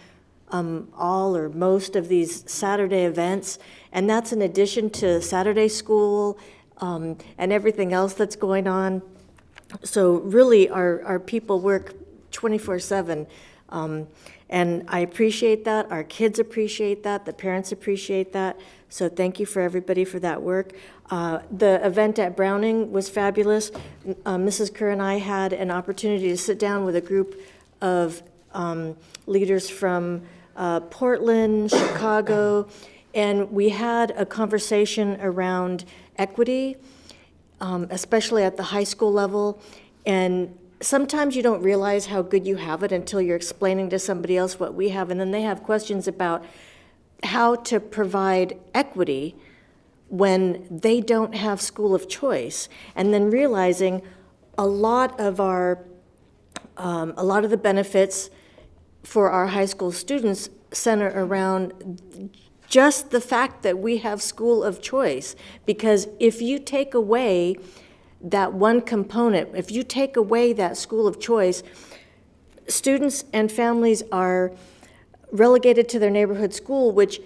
all or most of these Saturday events, and that's in addition to Saturday school and everything else that's going on. So really our people work 24/7. And I appreciate that. Our kids appreciate that. The parents appreciate that. So thank you for everybody for that work. The event at Browning was fabulous. Mrs. Kerr and I had an opportunity to sit down with a group of leaders from Portland, Chicago, and we had a conversation around equity, especially at the high school level. And sometimes you don't realize how good you have it until you're explaining to somebody else what we have, and then they have questions about how to provide equity when they don't have school of choice, and then realizing a lot of the benefits for our high school students center around just the fact that we have school of choice. Because if you take away that one component, if you take away that school of choice, students and families are relegated to their neighborhood school, which,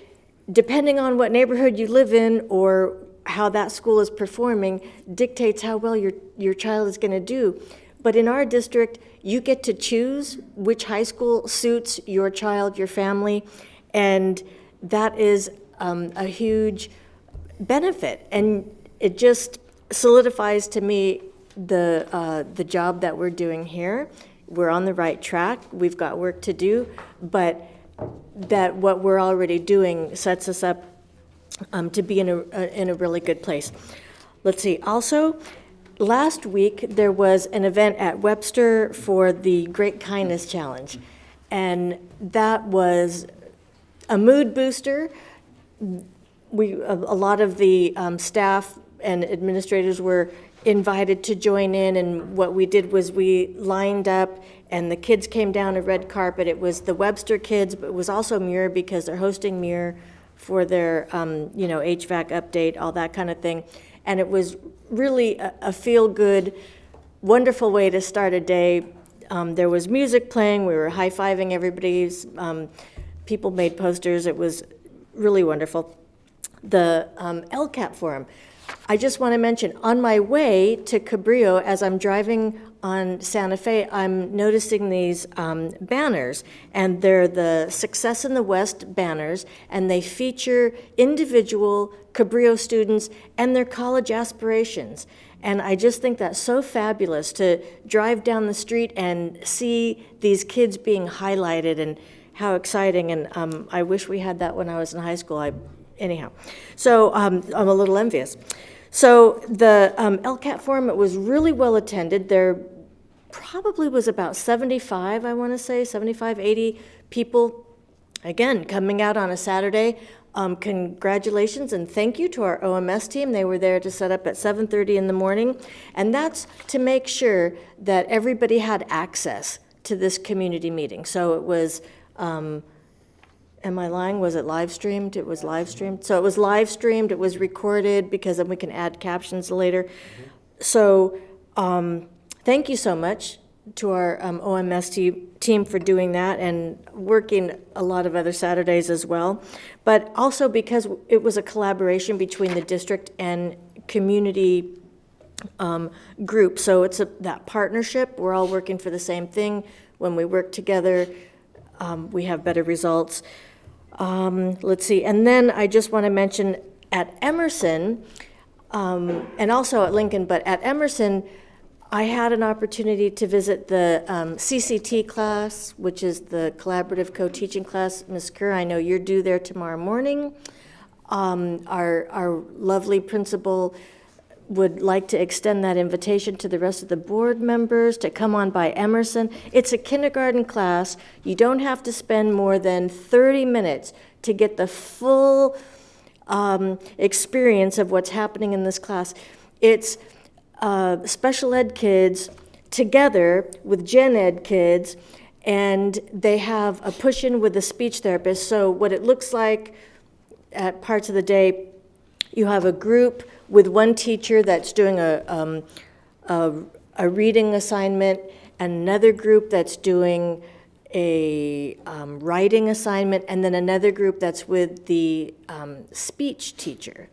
depending on what neighborhood you live in or how that school is performing, dictates how well your child is going to do. But in our district, you get to choose which high school suits your child, your family, and that is a huge benefit. And it just solidifies to me the job that we're doing here. We're on the right track. We've got work to do, but that what we're already doing sets us up to be in a really good place. Let's see. Also, last week there was an event at Webster for the Great Kindness Challenge, and that was a mood booster. a lot of the staff and administrators were invited to join in, and what we did was we lined up, and the kids came down a red carpet. It was the Webster kids, but it was also Muir because they're hosting Muir for their, HVAC update, all that kind of thing. And it was really a feel-good, wonderful way to start a day. There was music playing. We were high-fiving everybody's. People made posters. It was really wonderful. The LCAP Forum. I just want to mention, on my way to Cabrillo, as I'm driving on Santa Fe, I'm noticing these banners, and they're the Success in the West banners, and they feature individual Cabrillo students and their college aspirations. And I just think that's so fabulous to drive down the street and see these kids being highlighted, and how exciting. And I wish we had that when I was in high school. Anyhow, so I'm a little envious. So the LCAT Forum, it was really well attended. There probably was about 75, I want to say, 75, 80 people, again, coming out on a Saturday. Congratulations and thank you to our OMS team. They were there to set up at 7:30 in the morning. And that's to make sure that everybody had access to this community meeting. So it was, am I lying? Was it live streamed? It was live streamed. So it was live streamed, it was recorded, because then we can add captions later. So thank you so much to our OMS team for doing that, and working a lot of other Saturdays as well. But also because it was a collaboration between the district and community group. So it's that partnership. We're all working for the same thing. When we work together, we have better results. Let's see, and then I just want to mention at Emerson, and also at Lincoln, but at Emerson, I had an opportunity to visit the CCT class, which is the collaborative co-teaching class. Ms. Kerr, I know you're due there tomorrow morning. Our lovely principal would like to extend that invitation to the rest of the board members to come on by Emerson. It's a kindergarten class. You don't have to spend more than 30 minutes to get the full experience of what's happening in this class. It's special ed kids together with gen ed kids, and they have a push-in with a speech therapist. So what it looks like at parts of the day, you have a group with one teacher that's doing a reading assignment, and another group that's doing a writing assignment, and then another group that's with the speech teacher.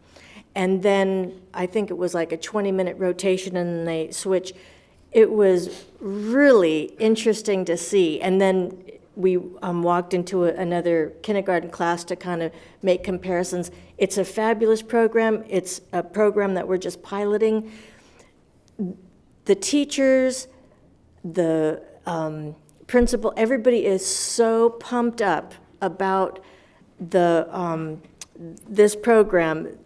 And then I think it was like a 20-minute rotation, and then they switch. It was really interesting to see. And then we walked into another kindergarten class to kind of make comparisons. It's a fabulous program. It's a program that we're just piloting. The teachers, the principal, everybody is so pumped up about this program.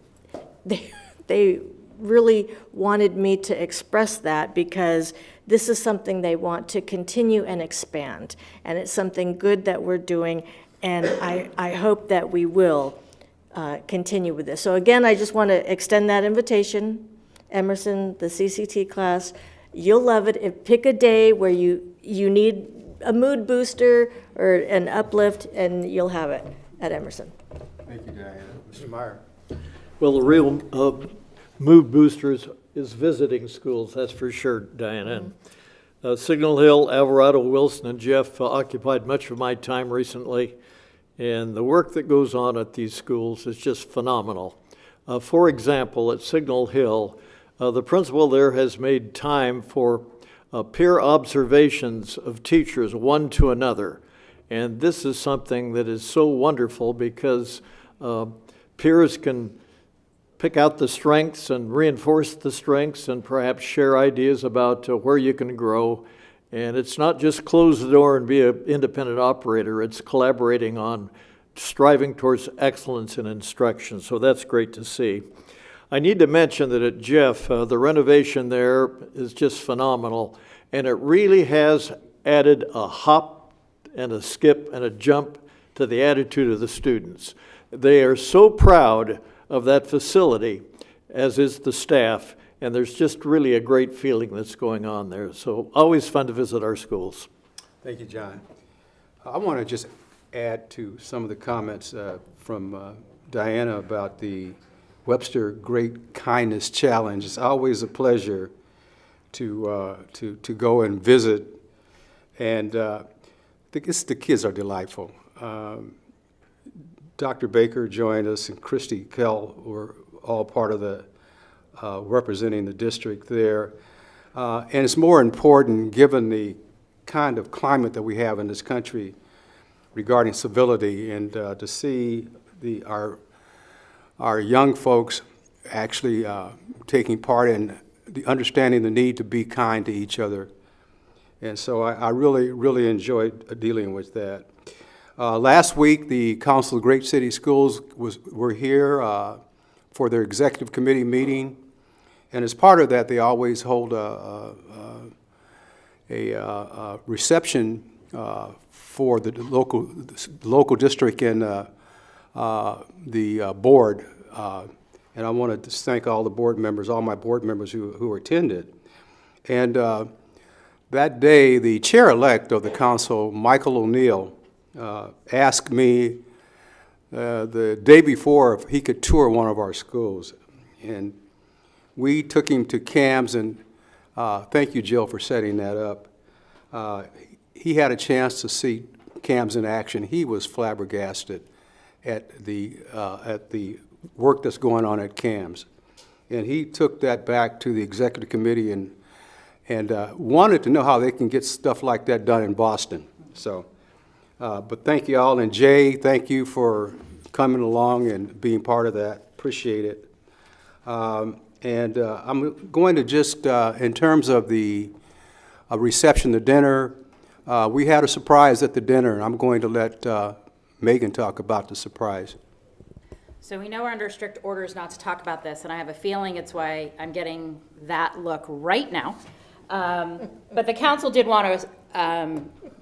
They really wanted me to express that, because this is something they want to continue and expand, and it's something good that we're doing, and I hope that we will continue with this. So again, I just want to extend that invitation. Emerson, the CCT class, you'll love it. Pick a day where you need a mood booster or an uplift, and you'll have it at Emerson. Thank you, Diana. Mr. Meyer. Well, the real mood boosters is visiting schools, that's for sure, Diana. Signal Hill, Alvarado, Wilson, and Jeff occupied much of my time recently, and the work that goes on at these schools is just phenomenal. For example, at Signal Hill, the principal there has made time for peer observations of teachers, one to another. And this is something that is so wonderful, because peers can pick out the strengths and reinforce the strengths, and perhaps share ideas about where you can grow. And it's not just close the door and be an independent operator, it's collaborating on striving towards excellence in instruction. So that's great to see. I need to mention that at Jeff, the renovation there is just phenomenal, and it really has added a hop and a skip and a jump to the attitude of the students. They are so proud of that facility, as is the staff, and there's just really a great feeling that's going on there. So always fun to visit our schools. Thank you, John. I want to just add to some of the comments from Diana about the Webster Great Kindness Challenge. It's always a pleasure to go and visit, and the kids are delightful. Dr. Baker joined us, and Christy Kell were all part of the representing the district there. And it's more important, given the kind of climate that we have in this country regarding civility, and to see our young folks actually taking part in understanding the need to be kind to each other. And so I really, really enjoyed dealing with that. Last week, the Council of Great City Schools were here for their executive committee meeting. And as part of that, they always hold a reception for the local district and the board. And I want to thank all the board members, all my board members who attended. And that day, the chair-elect of the council, Michael O'Neill, asked me the day before if he could tour one of our schools. And we took him to CAMS, and thank you, Jill, for setting that up. He had a chance to see CAMS in action. He was flabbergasted at the work that's going on at CAMS. And he took that back to the executive committee and wanted to know how they can get stuff like that done in Boston. So, but thank you all. And Jay, thank you for coming along and being part of that. Appreciate it. And I'm going to just, in terms of the reception, the dinner, we had a surprise at the dinner, and I'm going to let Megan talk about the surprise. So we know we're under strict orders not to talk about this, and I have a feeling it's why I'm getting that look right now. But the council did want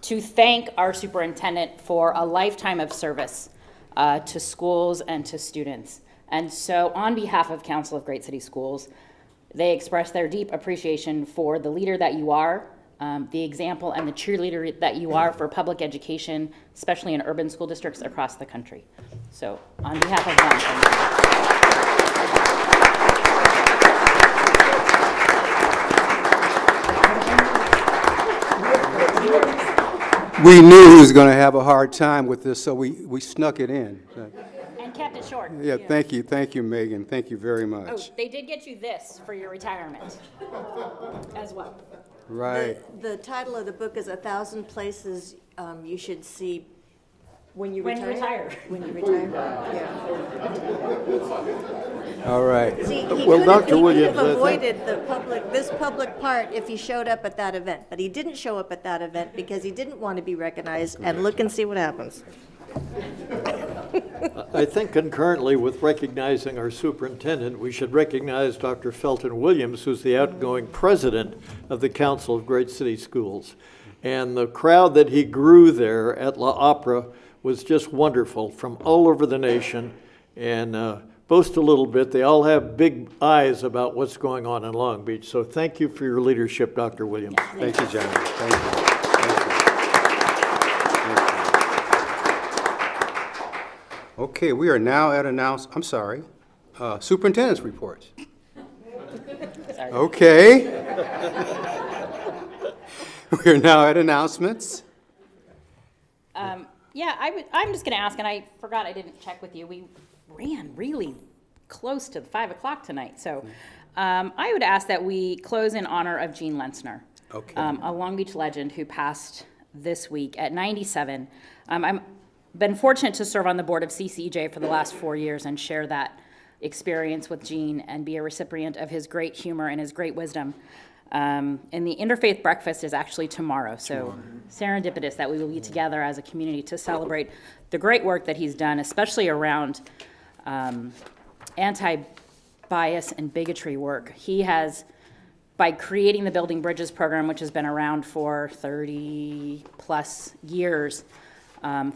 to thank our superintendent for a lifetime of service to schools and to students. And so on behalf of Council of Great City Schools, they express their deep appreciation for the leader that you are, the example and the cheerleader that you are for public education, especially in urban school districts across the country. So on behalf of them, thank you. We knew he was going to have a hard time with this, so we snuck it in. And kept it short. Yeah, thank you, Megan. Thank you very much. Oh, they did get you this for your retirement as well. Right. The title of the book is 1,000 Places You Should See When You Retire. When you retire. Yeah. All right. See, Well, Dr. he Williams, could have I think- avoided this public part if he showed up at that event, but he didn't show up at that event because he didn't want to be recognized, and look and see what happens. I think concurrently with recognizing our superintendent, we should recognize Dr. Felton Williams, who's the outgoing president of the Council of Great City Schools. And the crowd that he grew there at La Opera was just wonderful from all over the nation. And boast a little bit, they all have big eyes about what's going on in Long Beach. So thank you for your leadership, Dr. Williams. Thank you, John. Thank you. Okay, we are now at superintendent's reports. Okay. We are now at announcements. Yeah, I'm just going to ask, and I forgot I didn't check with you. We ran really close to 5 o'clock tonight. So I would ask that we close in honor of Gene Lenzner, a Long Beach legend who passed this week at 97. I'm been fortunate to serve on the board of CCEJ for the last 4 years and share that experience with Gene and be a recipient of his great humor and his great wisdom. And the Interfaith Breakfast is actually tomorrow, so serendipitous that we will be together as a community to celebrate the great work that he's done, especially around anti-bias and bigotry work. He has, by creating the Building Bridges program, which has been around for 30-plus years,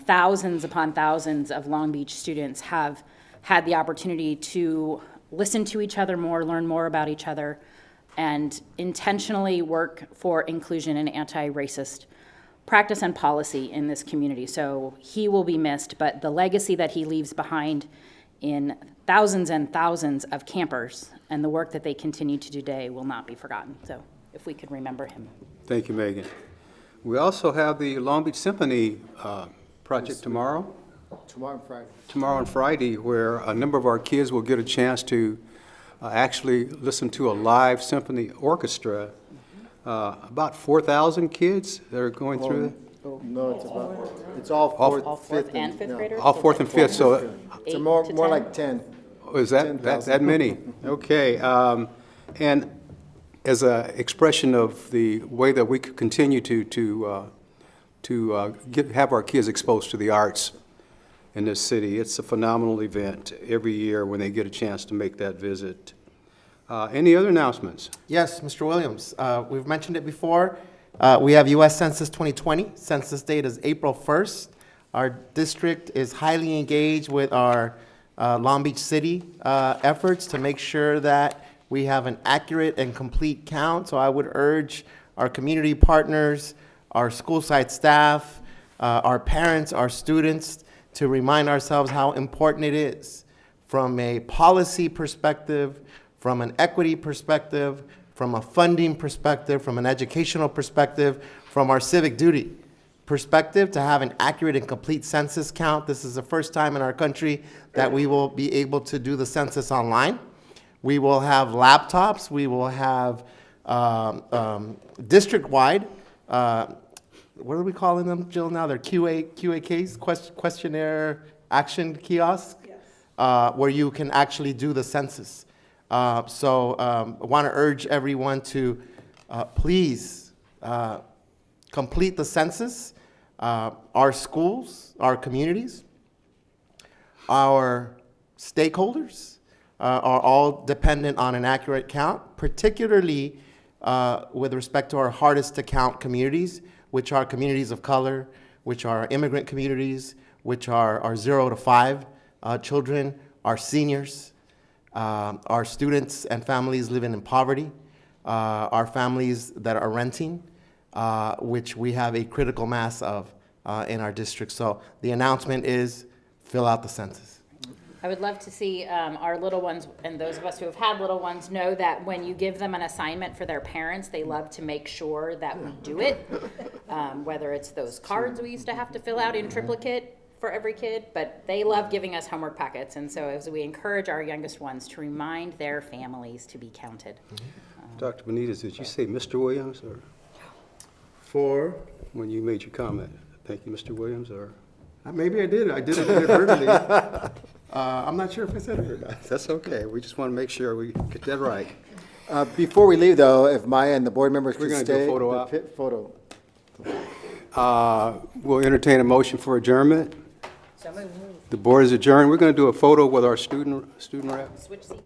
thousands upon thousands of Long Beach students have had the opportunity to listen to each other more, learn more about each other, and intentionally work for inclusion and anti-racist practice and policy in this community. So he will be missed, but the legacy that he leaves behind in thousands and thousands of campers and the work that they continue to do today will not be forgotten. So if we could remember him. Thank you, Megan. We also have the Long Beach Symphony project tomorrow. Tomorrow and Friday. Tomorrow and Friday, where a number of our kids will get a chance to actually listen to a live symphony orchestra. About 4,000 kids that are going through it. No, it's all fourth, All fourth and fifth graders? All fourth and fifth, so It's more like 10. is that many? Okay. And as an expression of the way that we could continue to have our kids exposed to the arts in this city, it's a phenomenal event every year when they get a chance to make that visit. Any other announcements? Yes, Mr. Williams, we've mentioned it before. We have U.S. Census 2020. Census date is April 1st. Our district is highly engaged with our Long Beach City efforts to make sure that we have an accurate and complete count. So I would urge our community partners, our school site staff, our parents, our students to remind ourselves how important it is from a policy perspective, from an equity perspective, from a funding perspective, from an educational perspective, from our civic duty perspective to have an accurate and complete census count. This is the first time in our country that we will be able to do the census online. We will have laptops. We will have district-wide, what are we calling them, Jill, now? They're QAKs, questionnaire action kiosks, where you can actually do the census. So I want to urge everyone to please complete the census. Our schools, our communities, our stakeholders are all dependent on an accurate count, particularly with respect to our hardest to count communities, which are communities of color, which are immigrant communities, which are our 0 to 5 children, our seniors, our students and families living in poverty, our families that are renting, which we have a critical mass of in our district. So the announcement is fill out the census. I would love to see our little ones, and those of us who have had little ones know that when you give them an assignment for their parents, they love to make sure that we do it. Whether it's those cards we used to have to fill out in triplicate for every kid, but they love giving us homework packets. And so as we encourage our youngest ones to remind their families to be counted. Dr. Benitez, did you say Mr. Williams or? For? When you made your comment. Thank you, Mr. Williams, or? Maybe I did. I did it inadvertently. I'm not sure if I said it or not. That's okay. We just want to make sure we get that right. Before we leave, though, if Maya and the board members We're could gonna do a stay. photo the op. Photo. We'll entertain a motion for adjournment. The board is adjourned. We're going to do a photo with our student rep. Switch seats.